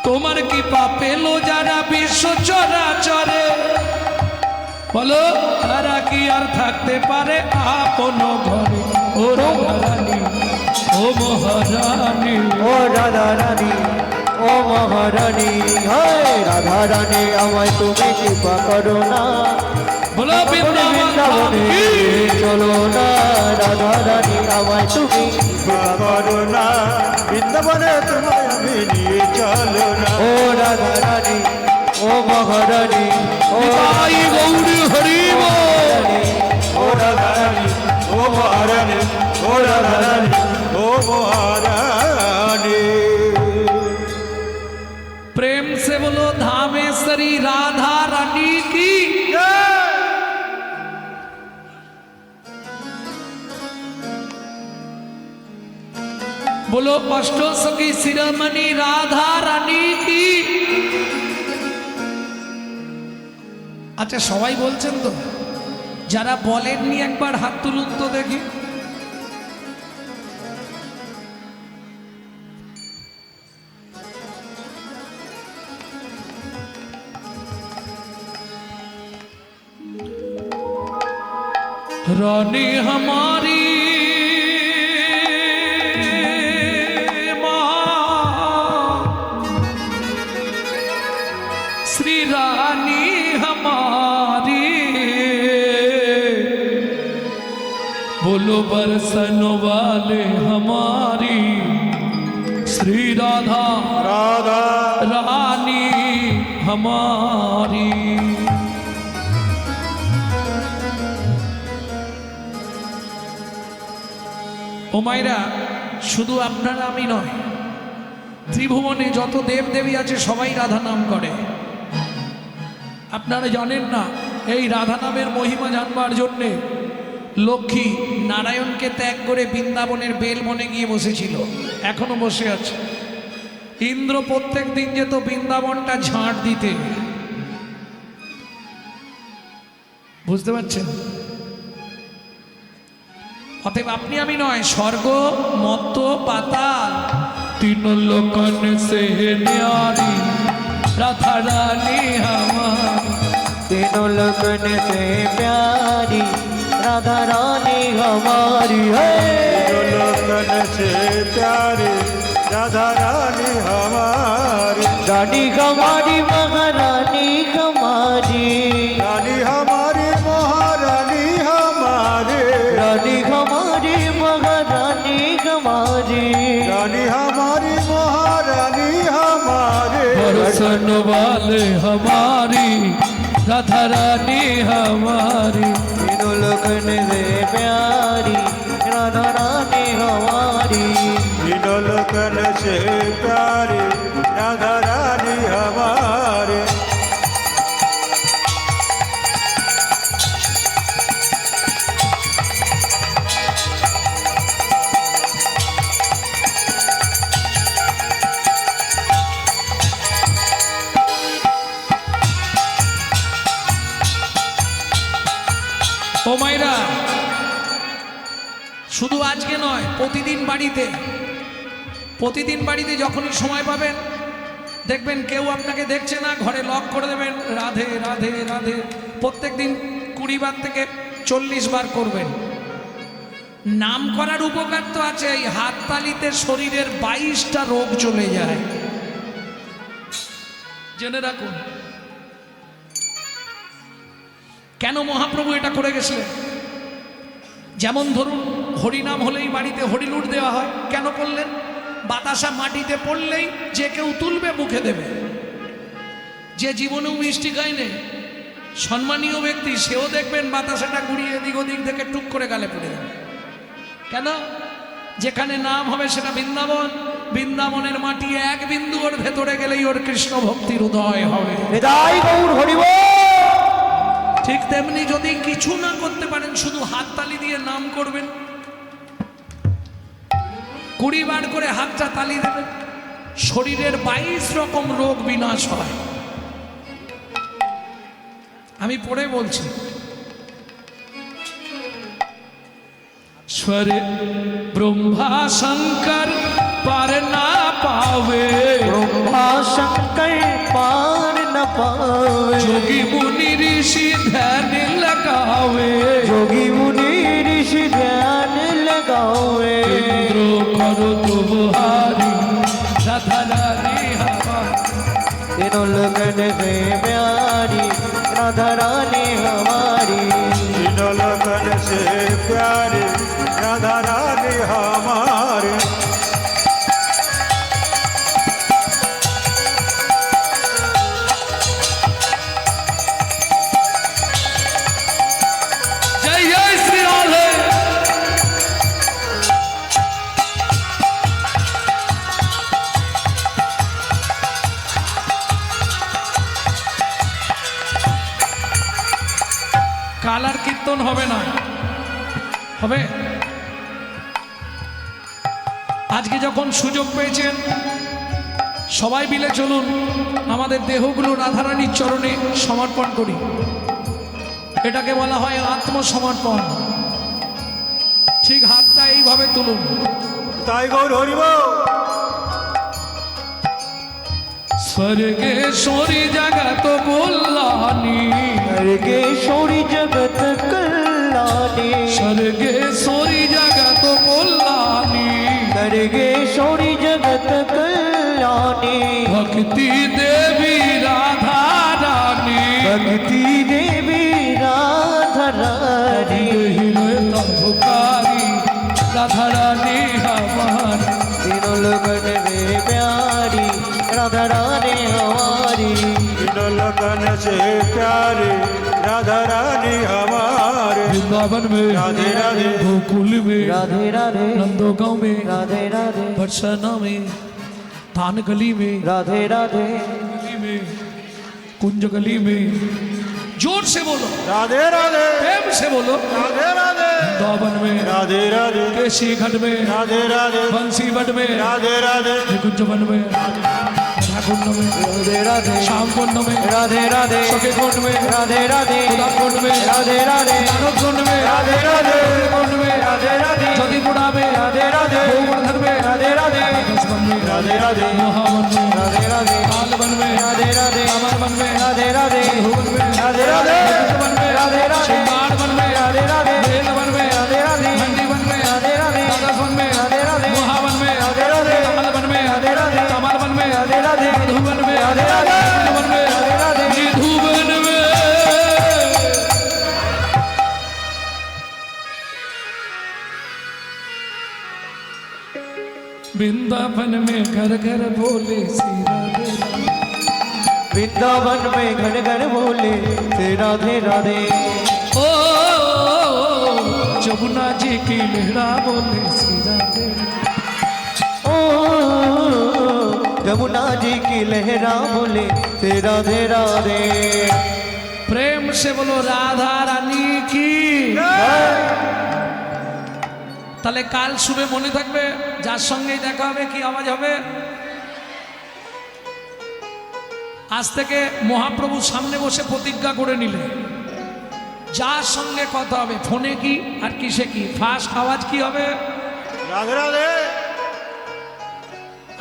তোমার কৃপা পেল যারা বিশ্ব চরাচরে, বলো তারা কি আর থাকতে পারে আপন ঘরে। ও রাধা রানী ও মহারানী, ও রাধা রানী ও মহারানী, হয় রাধা রানী আমায় তুমি কৃপা করো না, বলো বৃন্দাবন ধাম বৃন্দাবনে কি, চলো না, রাধা রানী আমায় তুমি কৃপা করো না, বৃন্দাবনে তোমায় আমি নিয়ে চলো না। ও রাধা রানী ও মহারানী, ও নিতাই গৌরী হরি বল। ও রাধা রানী ও মহারানী, ও রাধা রানী ও মহারানী। प्रेम से बोलो धामेश्वरी राधा रानी की। बोलो अष्टों सखी शिरोमणि राधा रानी की। আচ্ছা সবাই বলছেন তো, যারা বলেননি একবার হাত তুলুন তো দেখি। रानी हमारी श्री रानी हमारी, बोलो बरसन वाले हमारी श्री राधा राधा रानी हमारी। ও মায়েরা, শুধু আপনারা আমি নয়, ত্রিভুবনে যত দেব দেবী আছে সবাই রাধা নাম করে। আপনারা জানেন না, এই রাধা নামের মহিমা জানবার জন্যে লক্ষ্মী নারায়ণকে ত্যাগ করে বৃন্দাবনের বেলবনে গিয়ে বসেছিল, এখনো বসে আছে। ইন্দ্র প্রত্যেক দিন যেত বৃন্দাবনটা ঝাঁট দিতে, বুঝতে পারছেন? অতএব আপনি আমি নয়, স্বর্গ মত্ত পাতাল तीन लोकन से न्यारी राधा रानी हमारी। तीनों लगन से प्यारी राधा रानी हमारी है। लोकन से प्यारी राधा रानी हमारी, रानी हमारी महारानी हमारी, रानी हमारी महारानी हमारी, रानी हमारी महारानी हमारी, रानी हमारी महारानी हमारी। बरसन वाले हमारी राधा रानी हमारी। तीनों लगन से प्यारी राधा रानी हमारी, तीनों लोकन से प्यारी राधा रानी हमारी। ও মায়েরা, শুধু আজকে নয়, প্রতিদিন বাড়িতে প্রতিদিন বাড়িতে যখনই সময় পাবেন দেখবেন কেউ আপনাকে দেখছে না, ঘরে লক করে দেবেন, রাধে রাধে রাধে। প্রত্যেক দিন 20 বার থেকে 40 বার করবেন। নাম করার উপকার তো আছে, এই হাততালিতে শরীরের 22টা রোগ চলে যায়, জেনে রাখুন। কেন মহাপ্রভু এটা করে গেছিলেন? যেমন ধরুন হরিনাম হলেই বাড়িতে হরিলুট দেওয়া হয়, কেন করলেন? বাতাসা মাটিতে পড়লেই যে কেউ তুলবে, মুখে দেবে। যে জীবনেও মিষ্টি খায়নি, সম্মানীয় ব্যক্তি, সেও দেখবেন বাতাসাটা ঘুরিয়ে এদিক ওদিক থেকে টুক করে গালে পড়ে যাবে। কেন? যেখানে নাম হবে সেটা বৃন্দাবন, বৃন্দাবনের মাটি এক বিন্দু ওর ভেতরে গেলেই ওর কৃষ্ণ ভক্তির উদয় হবে। হৃদয় গৌর হরিব। ঠিক তেমনি যদি কিছু না করতে পারেন, শুধু হাততালি দিয়ে নাম করবেন, 20 বার করে হাতটা তালি দেবেন, শরীরের 22 রকম রোগ বিনাশ হয়। আমি পড়ে বলছি, স্বরে ব্রহ্মা শঙ্কর পার না পাবে, ब्रह्मा शंकर पार न पावे, যোগী মুনি ঋষি ধ্যান लगावे, जोगी मुनि ऋषि ध्यान लगावे, इंद्र करो तुम्हारी राधा रानी हमारी, तीनों लगन है प्यारी राधा रानी हमारी, तीनों लगन से प्यारी राधा रानी हमारी। जय जय श्री राधे। কালার কীর্তন হবে না, হবে? আজকে যখন সুযোগ পেয়েছেন সবাই মিলে চলুন আমাদের দেহগুলো রাধারানীর চরণে সমর্পণ করি। এটাকে বলা হয় আত্মসমর্পণ। ঠিক হাতটা এইভাবে তুলুন। তাই গৌর হরিব। স্বর্গেশ্বরী জগত কল্যাণী, स्वर्गेश्वरी जगत कल्याणी, স্বর্গেশ্বরী জগত কল্যাণী, स्वर्गेश्वरी जगत कल्याणी, ভক্তি দেবী রাধা রানী, भक्ति देवी राधा रानी, তবকারী রাধা রানী আমার, तीनों लगन में प्यारी राधा रानी हमारी, तीनों लगन से प्यारी राधा रानी हमारे। वृंदावन में राधे राधे, गोकुल में राधे राधे नंदोगांव में राधे राधे बरसाना में थान गली में राधे राधे गली में कुंज गली में, जोर से बोलो, राधे राधे, प्रेम से बोलो, राधे राधे, वृंदावन में राधे राधे, केसी घट में राधे राधे, बंसी what may Radhe Radhe, Kunj one में कुंड में राधे राधे श्याम कुंड में राधे राधे सखे कुंड में राधे राधे खुदा कुंड में राधे राधे मानव कुंड में राधे राधे कुंड में राधे राधे ज्योतिपुरा में राधे राधे गोवर्धन में राधे राधे कसवन में राधे राधे, महावन में राधे राधे कालवन में राधे राधे अमर वन में राधे राधे भुवन में राधे राधे वन में राधे राधे श्रृंगार वन में राधे राधे वेल वन में राधे राधे मंडी वन में राधे राधे दादस वन में राधे राधे महावन में राधे राधे कमल वन में राधे राधे कमल वन में राधे राधे मधुवन में राधे राधे वन में राधे राधे निधुवन में वृंदावन में घर घर बोले श्री राधे राधे। वृंदावन में घर घर बोले से राधे राधे, ओ जमुना जी की लहरा बोले श्री राधे राधे। ओ जमुना जी की लहरा बोले से राधे राधे, प्रेम से बोलो राधा रानी की। তাহলে কাল শুনে মনে থাকবে, যার সঙ্গেই দেখা হবে কি আওয়াজ হবে? আজ থেকে মহাপ্রভু সামনে বসে প্রতিজ্ঞা করে নিলে যার সঙ্গে কথা হবে, ফোনে কি আর কিসে কি, ফার্স্ট আওয়াজ কি হবে? राधे राधे,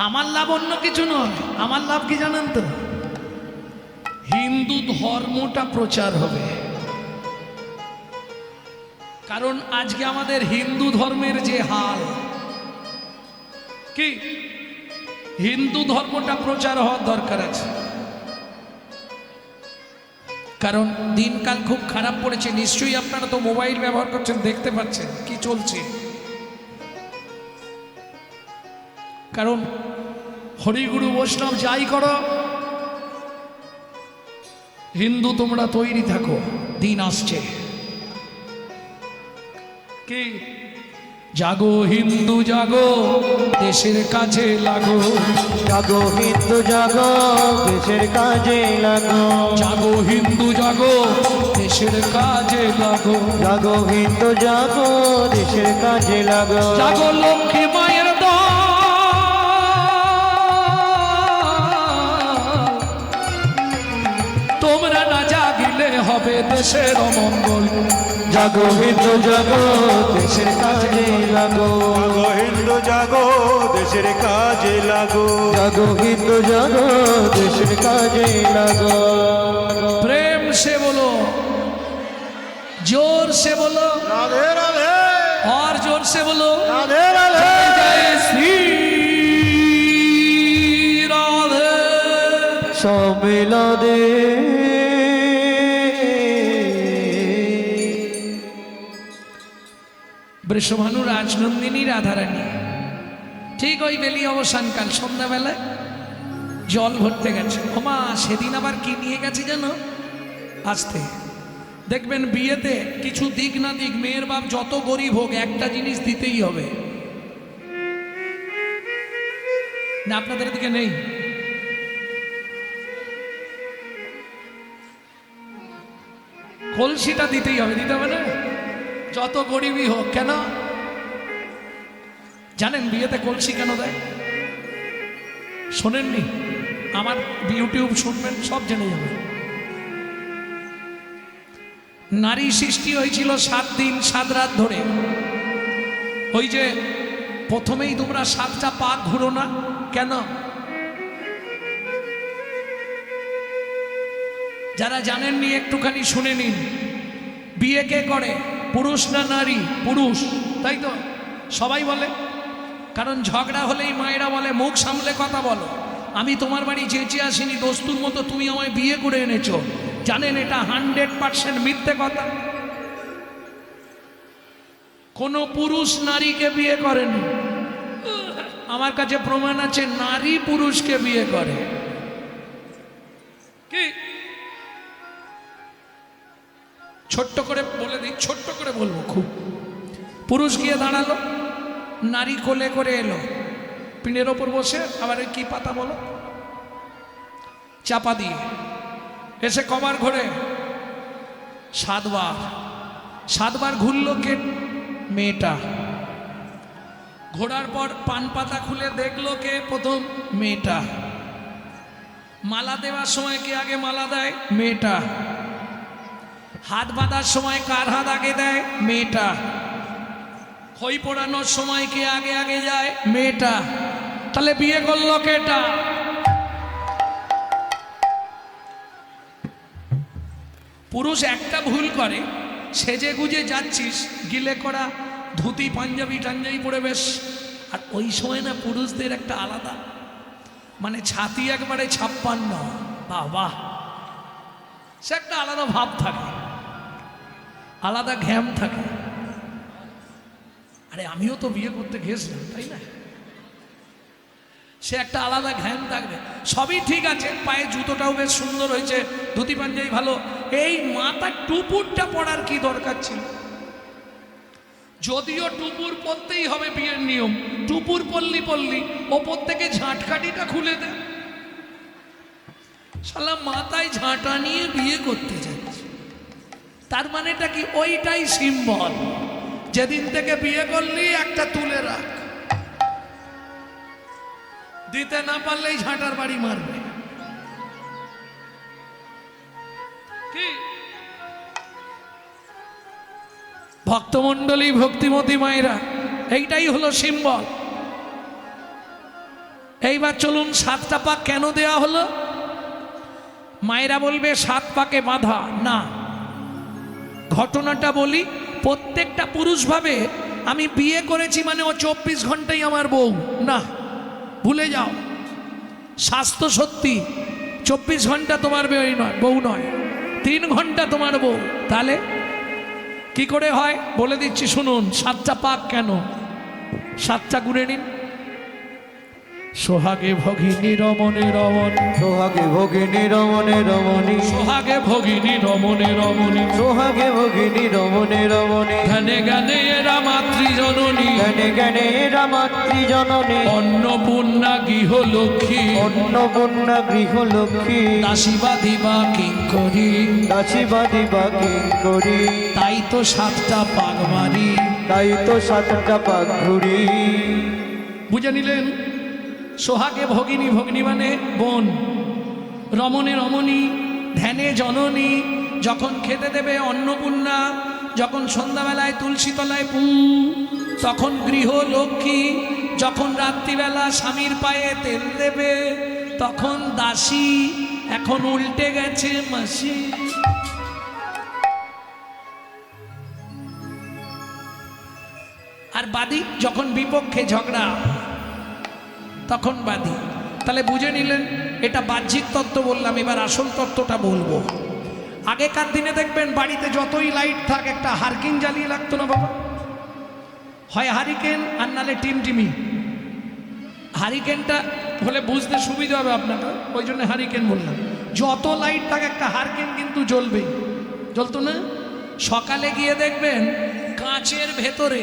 আমার লাভ অন্য কিছু নয়, আমার লাভ কি জানেন তো? হিন্দু ধর্মটা প্রচার হবে। কারণ আজকে আমাদের হিন্দু ধর্মের যে হাল, কি হিন্দু ধর্মটা প্রচার হওয়ার দরকার আছে। কারণ দিনকাল খুব খারাপ পড়েছে, নিশ্চয়ই আপনারা তো মোবাইল ব্যবহার করছেন, দেখতে পাচ্ছেন কি চলছে। কারণ হরিগুরু বৈষ্ণব যাই করো, হিন্দু তোমরা তৈরি থাকো, দিন আসছে। কি জাগো হিন্দু জাগো, দেশের কাজে লাগো। জাগো হিন্দু জাগো, দেশের কাজে লাগো। জাগো হিন্দু জাগো, দেশের কাজে লাগো। জাগো হিন্দু জাগো, দেশের কাজে লাগো। জাগো লক্ষ্মী মায়ের দল, তোমরা না জাগিলে হবে দেশের অমঙ্গল। জাগো হিন্দু জাগো, দেশের কাজে লাগো। জাগো হিন্দু জাগো, দেশের কাজে লাগো। জাগো হিন্দু জাগো, দেশের কাজে লাগো। प्रेम से बोलो, जोर से बोलो, রাধে রাধে, और जोर से बोलो, রাধে রাধে। जय श्री राधे। সম্মিলনে বৃষভানু রাজনন্দিনী রাধারানী ঠিক ওই বেলি অবসানকাল সন্ধ্যাবেলায় জল ভরতে গেছে। ওমা সেদিন আবার কি নিয়ে গেছে জানো? আসতে দেখবেন বিয়েতে কিছু দিক না দিক মেয়ের বাপ যত গরিব হোক একটা জিনিস দিতেই হবে। না আপনাদের দিকে নেই? কলসিটা দিতেই হবে, দিতে হবে না? যত গরিবই হোক। কেন জানেন বিয়েতে কলসি কেন দেয়? শোনেননি? আমার ইউটিউব শুনবেন, সব জেনে যাবেন। নারী সৃষ্টি হয়েছিল 7 দিন 7 রাত ধরে। ওই যে প্রথমেই তোমরা 7টা পাক ঘুরো না কেন? যারা জানেননি একটুখানি শুনে নিন। বিয়ে কে করে? পুরুষ না নারী? পুরুষ, তাই তো সবাই বলে। কারণ ঝগড়া হলেই মায়েরা বলে মুখ সামলে কথা বলো, আমি তোমার বাড়ি চেঁচে আসিনি, দস্তুর মতো তুমি আমায় বিয়ে করে এনেছো। জানেন এটা 100% মিথ্যে কথা। কোনো পুরুষ নারীকে বিয়ে করেনি। আমার কাছে প্রমাণ আছে, নারী পুরুষকে বিয়ে করে। কি ছোট্ট করে বলে দিই, ছোট্ট করে বলবো খুব। পুরুষ গিয়ে দাঁড়ালো, নারী কোলে করে এলো, পিঠের ওপর বসে, আবার কি পাতা বলো, চাপা দিয়ে এসে কবার ঘোরে? 7 বার। 7 বার ঘুরলো কে? মেয়েটা। ঘোরার পর পান পাতা খুলে দেখলো কে? প্রথম মেয়েটা। মালা দেওয়ার সময় কে আগে মালা দেয়? মেয়েটা। হাত বাঁধার সময় কার হাত আগে দেয়? মেয়েটা। খই পোড়ানোর সময় কে আগে আগে যায়? মেয়েটা। তাহলে বিয়ে করলো কেটা? পুরুষ একটা ভুল করে, সেজে গুজে যাচ্ছিস, গিলে করা ধুতি পাঞ্জাবি টাঞ্জাবি পরে বেশ, আর ওই সময় না পুরুষদের একটা আলাদা মানে ছাতি একবারে 56, বাহ বাহ, সে একটা আলাদা ভাব থাকে, আলাদা ঘ্যাম থাকে। আরে আমিও তো বিয়ে করতে গেছিলাম, তাই না? সে একটা আলাদা ঘ্যাম থাকবে। সবই ঠিক আছে, পায়ে জুতোটাও বেশ সুন্দর হয়েছে, ধুতি পাঞ্জাবি ভালো, এই মাথার টুপুরটা পরার কি দরকার ছিল? যদিও টুপুর পরতেই হবে, বিয়ের নিয়ম, টুপুর পল্লি ওপর থেকে ঝাঁটকাঠিটা খুলে দে। শালা মাথায় ঝাঁটা নিয়ে বিয়ে করতে যাচ্ছে, তার মানেটা কি? ওইটাই সিম্বল, যেদিন থেকে বিয়ে করলি একটা তুলে রাখ, দিতে না পারলেই ঝাঁটার বাড়ি মারবে। কি ভক্তমণ্ডলী, ভক্তিমতী মায়েরা, এইটাই হলো সিম্বল। এইবার চলুন 7টা পাক কেন দেয়া হলো? মায়েরা বলবে 7 পাকে বাঁধা না। ঘটনাটা বলি, প্রত্যেকটা পুরুষ ভাবে আমি বিয়ে করেছি মানে ও 24 ঘন্টাই আমার বউ, না, ভুলে যাও। স্বাস্থ্য সত্যি 24 ঘন্টা তোমার বউ নয়, 3 ঘন্টা তোমার বউ। তাহলে কি করে হয় বলে দিচ্ছি শুনুন। 7টা পাক কেন? 7টা গুণে নিন। সোহাগে ভগিনী রমণে রমণ, সোহাগে ভগিনী রমণে রমণী, সোহাগে ভগিনী রমণে রমণী, সোহাগে ভগিনী রমণে রমণী, ধ্যানে জ্ঞানে এরা মাতৃজননী, জ্ঞানে জ্ঞানে এরা মাতৃজননী, অন্নপূর্ণা গৃহলক্ষ্মী, অন্নপূর্ণা গৃহলক্ষ্মী, দাসী বাধিবা কিঙ্করী, দাসী বাধিবা কিঙ্করী, তাই তো 7টা পাক মারি। তাই তো 7টা পাক ঘুরি। বুঝে নিলেন? সোহাগে ভগিনী, ভগিনী মানে বোন, রমণে রমণী, ধ্যানে জননী, যখন খেতে দেবে অন্নপূর্ণা, যখন সন্ধ্যাবেলায় তুলসী তলায় পু, তখন গৃহলক্ষ্মী, যখন রাত্রিবেলা স্বামীর পায়ে তেল দেবে তখন দাসী, এখন উল্টে গেছে মাসি। আর বাদী যখন বিপক্ষে ঝগড়া তখন বাদী। তাহলে বুঝে নিলেন, এটা বাহ্যিক তত্ত্ব বললাম, এবার আসল তত্ত্বটা বলবো। আগেকার দিনে দেখবেন বাড়িতে যতই লাইট থাক একটা হারকিন জ্বালিয়ে লাগতো না বাবা? হয় হারিকেন আর নালে টিমটিমি। হারিকেনটা হলে বুঝতে সুবিধা হবে আপনাকে, ওই জন্য হারিকেন বললাম। যত লাইট থাক একটা হারকেন কিন্তু জ্বলবেই, জ্বলতো না? সকালে গিয়ে দেখবেন কাঁচের ভেতরে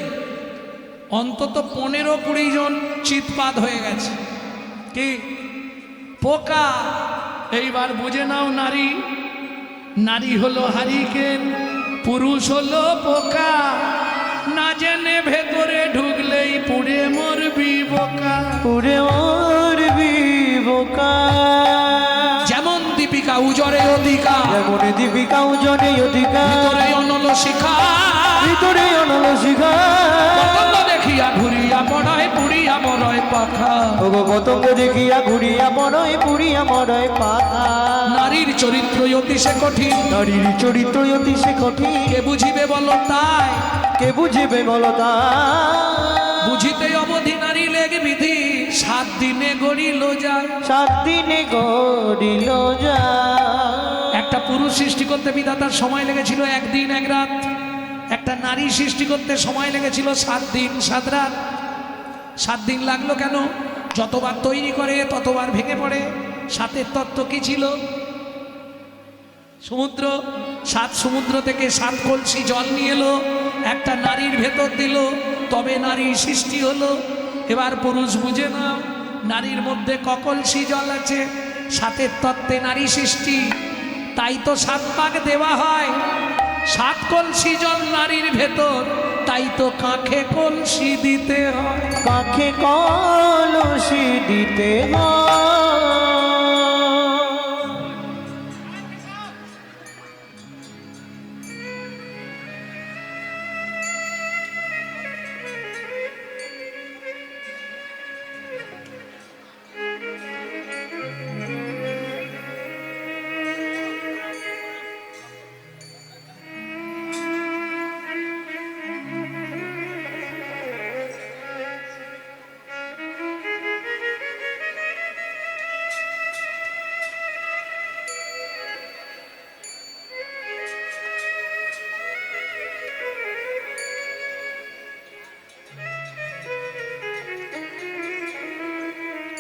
অন্তত 15-20 জন চিৎপাত হয়ে গেছে। কি পোকা? এইবার বুঝে নাও, নারী, নারী হলো হারিকেন, পুরুষ হলো পোকা, না জেনে ভেতরে ঢুকলেই পুড়ে মরবি বোকা, পুরে মরবি বোকা। যেমন দীপিকা উজরে অধিকা, যেমন দীপিকা উজনে অধিকা, ভিতরে অনল শিখা, ভিতরে অনল শিখা, পতঙ্গ দেখিয়া ঘুরিয়া পড়ায় পুড়িয়া মরয় পাখা, ওগো পতঙ্গ দেখিয়া ঘুরিয়া মরয় পুড়িয়া মরয় পাখা। নারীর চরিত্র অতি সে কঠিন, নারীর চরিত্র অতি সে কঠিন, কে বুঝিবে বলো তাই, কে বুঝিবে বলো তা। বুঝিতে অবধি নারী লেগ বিধি, 7 দিনে গড়িল যায়। 7 দিনে গড়িল যায়। একটা পুরুষ সৃষ্টি করতে বিধাতার সময় লেগেছিল 1 দিন 1 রাত, একটা নারী সৃষ্টি করতে সময় লেগেছিল 7 দিন 7 রাত। 7 দিন লাগলো কেন? যতবার তৈরি করে ততবার ভেঙে পড়ে। 7-এর তত্ত্ব কি ছিল? সমুদ্র, 7 সমুদ্র থেকে 7 কলসি জল নিয়ে এলো, একটা নারীর ভেতর দিল, তবে নারী সৃষ্টি হলো। এবার পুরুষ বুঝে নাও, নারীর মধ্যে কলসি জল আছে, 7-এর তত্ত্বে নারী সৃষ্টি, তাই তো 7 পাক দেওয়া হয়। 7 কলসি জল নারীর ভেতর, তাই তো কাঁখে কলসি দিতে হয়। কাঁখে কলসি দিতে হয়।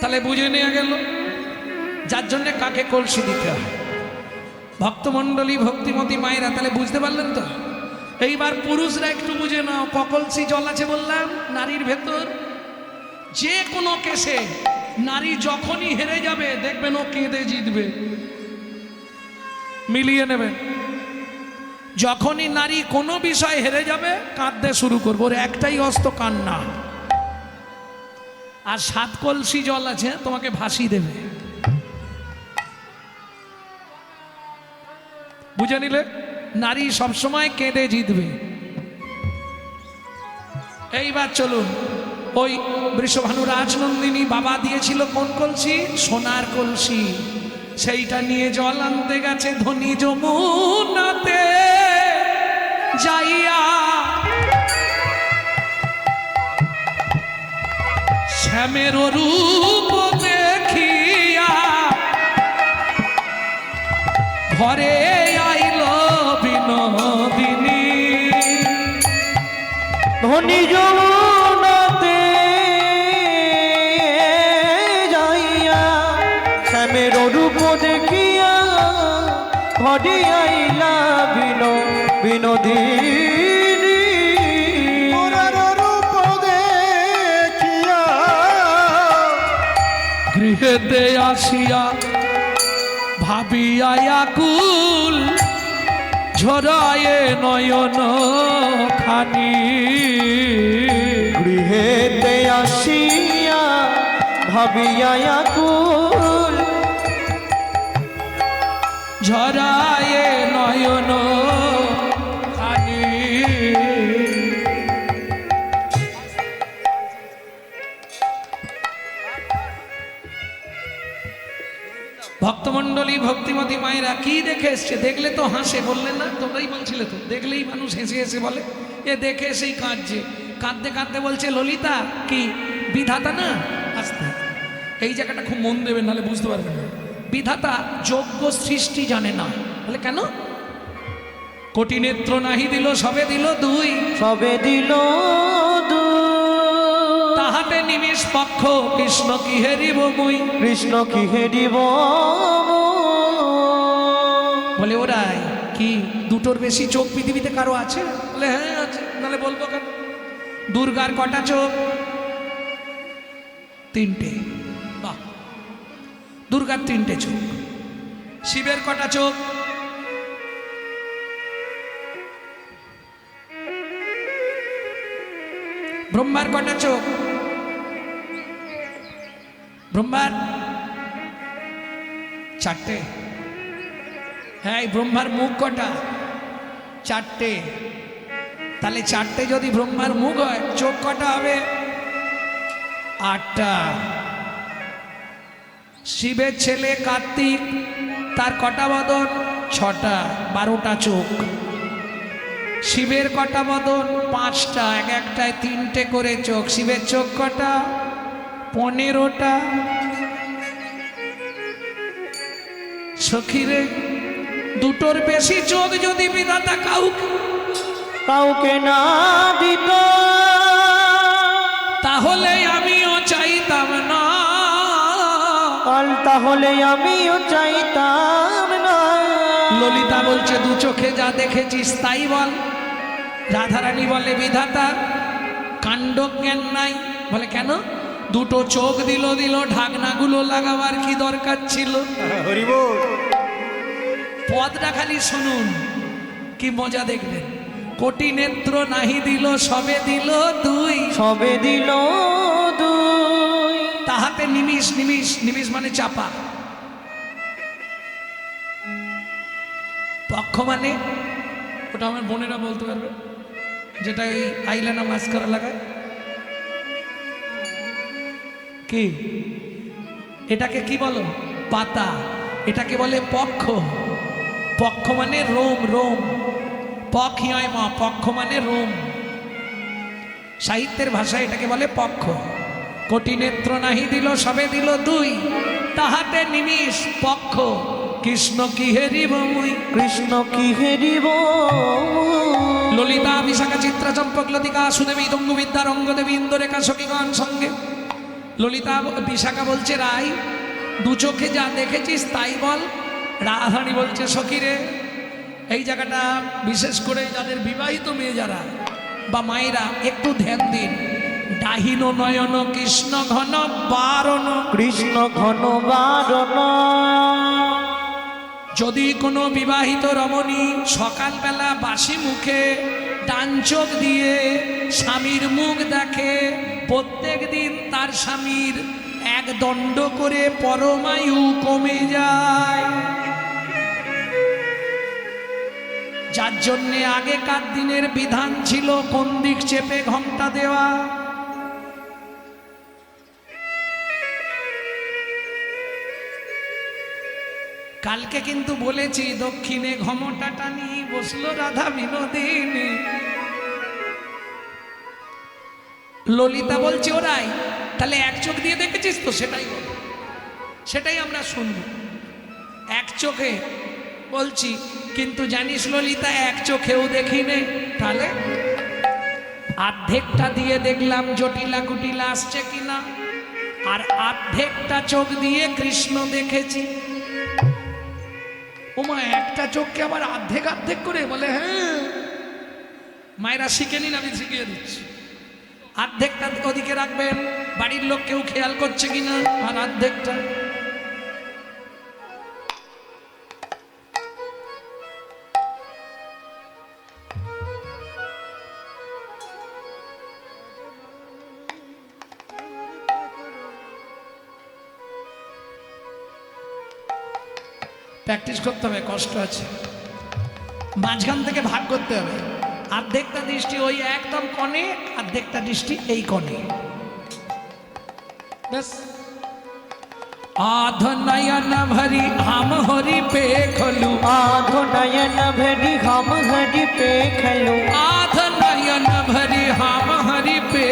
তাহলে বুঝে নেওয়া গেল যার জন্যে কাকে কলসি দিতে হয়। ভক্তমণ্ডলী, ভক্তিমতী মায়েরা, তাহলে বুঝতে পারলেন তো? এইবার পুরুষরা একটু বুঝে নাও, কলসি জল আছে বললাম নারীর ভেতর। যে কোনো কেসে নারী যখনই হেরে যাবে দেখবেন ও কেঁদে জিতবে, মিলিয়ে নেবেন। যখনই নারী কোনো বিষয় হেরে যাবে কাঁদতে শুরু করবো, ওর একটাই অস্ত্র কান্না। আর 7 কলসি জল আছে, তোমাকে ভাসিয়ে দেবে। বুঝে নিলে? নারী সবসময় কেঁদে জিতবে। এইবার চলুন ওই বৃষভানু রাজনন্দিনী বাবা দিয়েছিল কোন কলসি? সোনার কলসি। সেইটা নিয়ে জল আনতে গেছে ধনী যমুনাতে যাইয়া, শ্যামের রূপ দেখিয়া ঘরে আইল বিনোদিনী। ধনী যমুনাতে যাইয়া শ্যামের রূপ দেখিয়া ঘরে আইলা বিনোদিনী। মোরার রূপ দেখিয়া গৃহেতে আসিয়া ভাবিয়া আকুল ঝরায়ে নয়ন খানি। গৃহেতে আসিয়া ভাবিয়া আকুল ঝরায়ে নয়ন খানি। ভক্তমণ্ডলী ভক্তিমতী মায়েরা কি দেখে এসছে? দেখলে তো হাসে, বললেন না? তোমরাই বলছিলে তো, দেখলেই মানুষ হেসে হেসে বলে। এ দেখে এসেই কাঁদছে, কাঁদতে কাঁদতে বলছে ললিতা কি বিধাতা না? আসতে এই জায়গাটা খুব মন দেবেন, নাহলে বুঝতে পারবেন না। বিধাতা যোগ্য সৃষ্টি জানে না। বলে কেন? কোটি নেত্র নাহি দিল সবে দিল দুই, সবে দিল তাহাতে নিমিষ পক্ষ কৃষ্ণ কি হেরিব মুই। কৃষ্ণ কি হেরিব। বলে ওরাই কি দুটোর বেশি চোখ পৃথিবীতে কারো আছে? বলে হ্যাঁ আছে। নাহলে বলবো কেন? দুর্গার কটা চোখ? তিনটে। বাহ, দুর্গার তিনটে চোখ। শিবের কটা চোখ? ব্রহ্মার কটা চোখ? ব্রহ্মার চারটে। হ্যাঁ, ব্রহ্মার মুখ কটা? চারটে। তাহলে চারটে যদি ব্রহ্মার মুখ হয়, চোখ কটা হবে? আটটা। শিবের ছেলে কার্তিক, তার কটা বদন? ছটা, 12টা চোখ। শিবের কটা বদন? 5টা, এক একটায় 3টে করে চোখ। শিবের চোখ কটা? 15টা। সখীরে, দুটোর বেশি চোখ যদি বিধাতা কাউকে না দিত, তাহলে আমিও চাইতাম না। তাহলে আমিও চাইতাম না। ললিতা বলছে দু চোখে যা দেখেছিস তাই বল। রাধারানী বলে বিধাতা কাণ্ড জ্ঞান নাই। বলে কেন? দুটো চোখ দিল ঢাকনাগুলো লাগাবার কি দরকার ছিল? হরিবোল। পদটা খালি শুনুন, কি মজা দেখবেন। কোটি নেত্র নাহি দিল সবে দিল দুই, সবে দিল দুই, তাহাতে নিমিষ। নিমিষ মানে চাপা। পক্ষ মানে ওটা আমার বোনেরা বলতে পারবে, যেটা এই আইলানা মাস্কারা লাগায়। কি এটাকে কি বলো? পাতা। এটাকে বলে পক্ষ। পক্ষ মানে রোম। পক্ষিয় মা, পক্ষ মানে রোম। সাহিত্যের ভাষায় এটাকে বলে পক্ষ। কোটি নেত্র নাহি দিল সবে দিল দুই, তাহাতে নিমিষ পক্ষ কৃষ্ণ কি হেরিব মুই। কৃষ্ণ কি হেরিব। ললিতা বিশাখা চিত্রা চম্পক লতিকা সুদেবী তঙ্গু বিদ্যা রঙ্গদেবী ইন্দুরেখা সখীগণ সঙ্গে। ললিতা বিশাখা বলছে রাই দু চোখে যা দেখেছিস তাই বল। রাধারানী বলছে সখীরে, এই জায়গাটা বিশেষ করে যাদের বিবাহিত মেয়ে যারা বা মায়েরা একটু ধ্যান দিন। ডাহিন নয়ন কৃষ্ণ ঘন বারণ। কৃষ্ণ ঘন বারণ। যদি কোনো বিবাহিত রমণী সকালবেলা বাসি মুখে ডান চোখ দিয়ে স্বামীর মুখ দেখে, প্রত্যেক দিন তার স্বামীর 1 দণ্ড করে পরমায়ু কমে যায়। যার জন্যে আগেকার দিনের বিধান ছিল কোন দিক চেপে ঘন্টা দেওয়া। কালকে কিন্তু বলেছি দক্ষিণে ঘমটা টানি বসলো রাধা বিনোদিনী। ললিতা বলছে ওরাই, তাহলে এক চোখ দিয়ে দেখেছিস তো? সেটাই বল, সেটাই আমরা শুনবো। এক চোখে বলছি, কিন্তু জানিস ললিতা এক চোখেও দেখিনি। তাহলে অর্ধেকটা দিয়ে দেখলাম জটিলা কুটিলা আসছে কিনা, আর অর্ধেকটা চোখ দিয়ে কৃষ্ণ দেখেছি। ওমা, একটা চোখকে আবার অর্ধেক অর্ধেক করে বলে? হ্যাঁ, মায়েরা শিখে নিন, আমি শিখিয়ে দিচ্ছি। অর্ধেকটা ওদিকে রাখবেন, বাড়ির লোক কেউ খেয়াল করছে কিনা, আর অর্ধেকটা প্র্যাকটিস করতে হবে, কষ্ট আছে। মাঝখান থেকে ভাগ করতে হবে। অর্ধেকটা দৃষ্টি ওই একদম কোণে, অর্ধেকটা দৃষ্টি এই কোণে। बस आध नयन भरी हम हरि पे खलू, आधो नयन भरी हम हरि पे खलू, आध नयन भरी हम हरि पे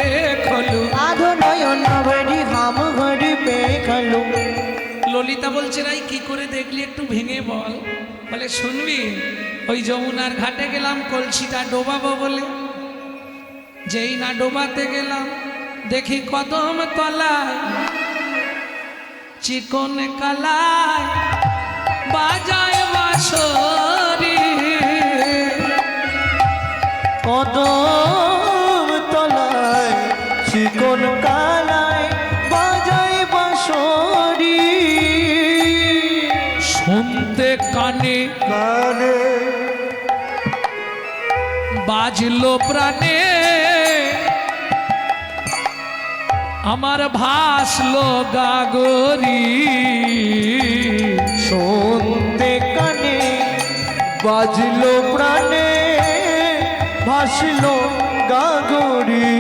खलू। आधो नयन भरी हम हरि पे खलू। ললিতা বলছে রাই কি করে দেখলি একটু ভেঙে বল। বলে শুনবি, ওই যমুনার ঘাটে গেলাম কলসিটা ডোবাবো বলে, যেই না ডোবাতে গেলাম দেখি কদম তলায় চিকন কালায় বাজায় বাঁশরি। কদম তলায় চিকন কালায় বাজায় বাঁশরি। শুনতে কানে কানে বাজলো প্রাণে, আমার ভাসলো গাগরি। শুনতে কানে বাজলো প্রাণে, ভাসলো গাগরি।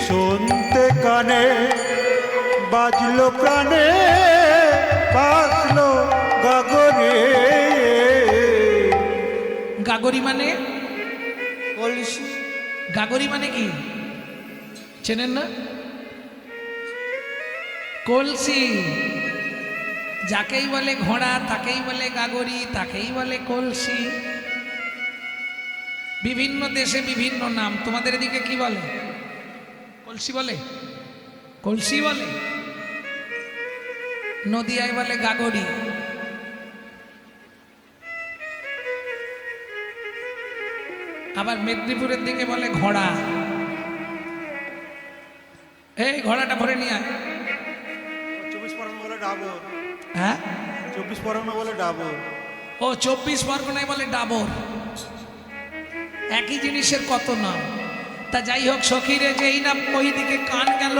শুনতে কানে বাজলো প্রাণে, বাজলো গগনে। গাগরি মানে? কলসি। গাগরি মানে কি চেনেন না? কলসি। যাকেই বলে ঘোড়া তাকেই বলে গাগরি, তাকেই বলে কলসি। বিভিন্ন দেশে বিভিন্ন নাম। তোমাদের এদিকে কি বলে? কলসি বলে? কলসি বলে? নদিয়ায় বলে গাগরি। আবার মেদিনীপুরের দিকে বলে ঘোড়া। এই ঘোড়াটা ভরে নিয়ে আয়। 24 পরগনা বলে ডাবর। হ্যাঁ, 24 পরগনা বলে ডাবর। ও 24 পরগনায় বলে ডাবর। একই জিনিসের কত নাম। তা যাই হোক, সখীরে যেই না ওই দিকে কান গেল,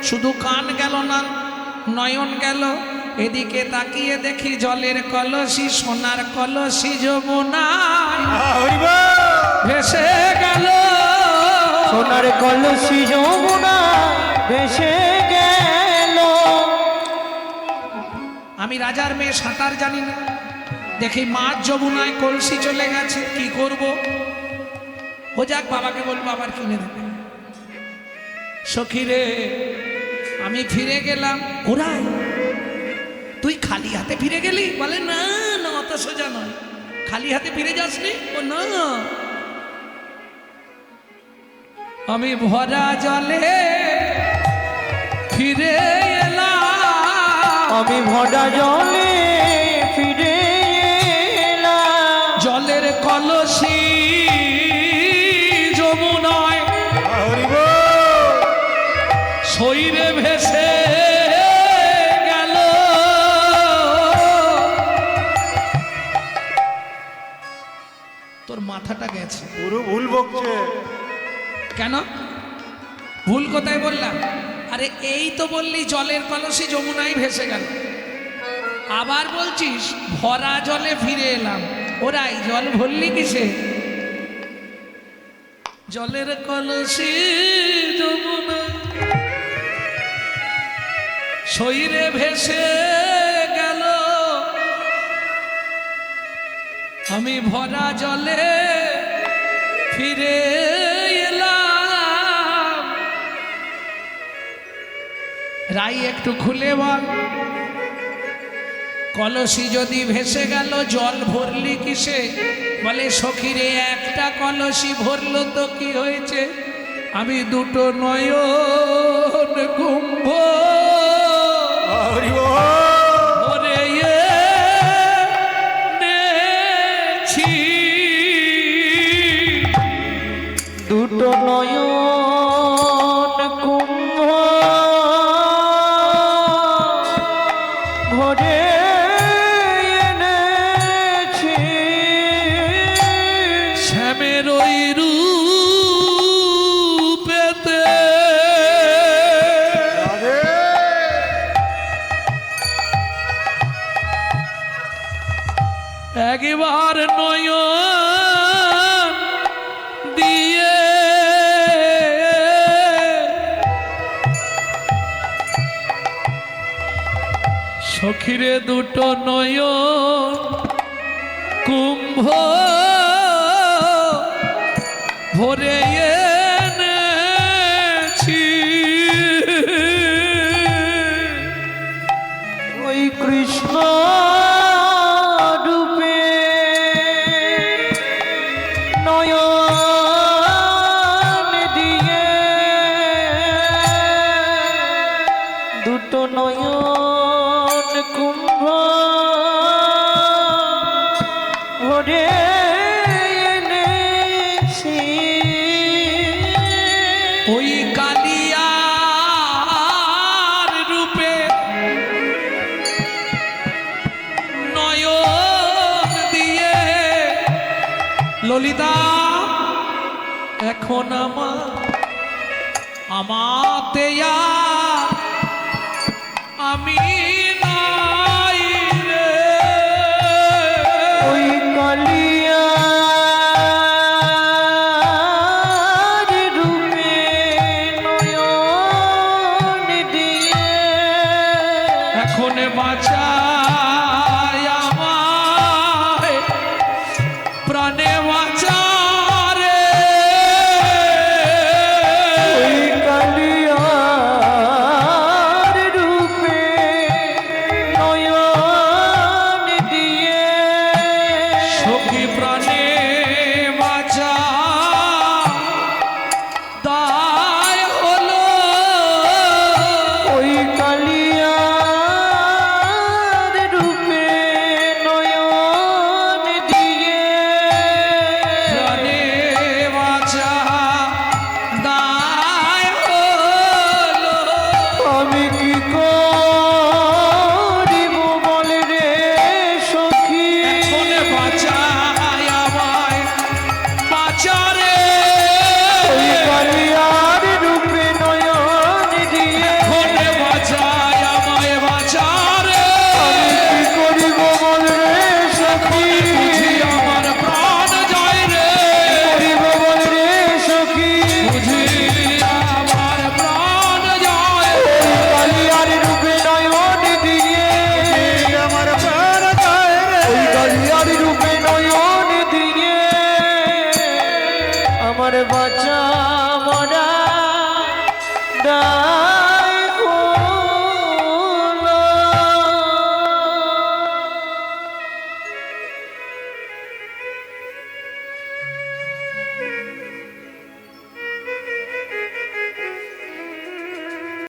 শুধু কান গেল না, নয়ন গেল। এদিকে তাকিয়ে দেখি জলের কলসি, সোনার কলসি যমুনায় ভেসে গেল। সোনার কলসি যমুনা ভেসে গেল। আমি রাজার মেয়ে, সাঁতার জানি না, দেখি মাঝ যমুনায় কলসি চলে গেছে, কি করব? ও যাক, বাবাকে বলবো আবার কিনে দেবে। সখীরে আমি ফিরে গেলাম। ওরাই, তুই খালি হাতে ফিরে গেলি? বলে না না, অত সোজা নয়। খালি হাতে ফিরে যাসনি? ও না, আমি ভরা জলে ফিরে এলাম। আমি ভরা জলে ফিরে এলাম। জলের কলসি যমুনায় শরীরে ভেসে গেল। তোর মাথাটা গেছে, পুরো ভুল বকছে। কেন ভুল কোথায় বললাম? আরে এই তো বললি জলের কলসি যমুনায় ভেসে গেল, আবার বলছিস ভরা জলে ফিরে এলাম। ওরাই জল ভরলি কিসে? জলের কলসি যমুনায় শরীরে ভেসে গেল। আমি ভরা জলে ফিরে এলাম। রাই একটু খুলে বল, কলসি যদি ভেসে গেল জল ভরলি কিসে? বলে সখীরে একটা কলসি ভরলো তো কি হয়েছে, আমি দুটো নয়ন কুম্ভ হরি বল। ভরে এনেছি। দুটো নয়ন কুম্ভ ভরে এনেছি। শ্যামের ওই রূপেতে রাধে। একবার নয়ন দিয়ে সখীরে দুটো নয়ন কুম্ভ ভরে এনেছি। ওই কৃষ্ণ রূপে নয়ন দিয়ে দুটো নয়ন কুম্ভ ভরে এনেছি। ওই কালিয়ার রূপে নয়ন দিয়ে ললিতা এখন আমাতে আর আমি নাই রে। ওই কালিয়ার রূপে নয়ন দিয়ে এখন বাঁচায় আমায় প্রাণে বাঁচারে। ওই কালিয়ার রূপে নয়ন দিয়ে সখী প্রাণে বাঁচা দায় হলো। ওই কালিয়ার রূপে নয়ন দিয়ে প্রাণে বাঁচা দায় হলো। আমি কি করিব বল রে সখী। এখন বাঁচায় আমায় বাঁচারে। ওই কালিয়ার রূপে নয়ন দিয়ে এখন বাঁচায় আমায় বাঁচারে। আমি কি করিব বল রে সখী। বুঝি আমার প্রাণ যায় রে, করিব বল রে সখী। বুঝি আমার প্রাণ যায়। ওই কালিয়ার রূপে নয়ন দিয়ে আমার প্রাণ যায় রে। ওই কালিয়ার রূপে নয়ন দিয়ে আমার বাঁচা মরা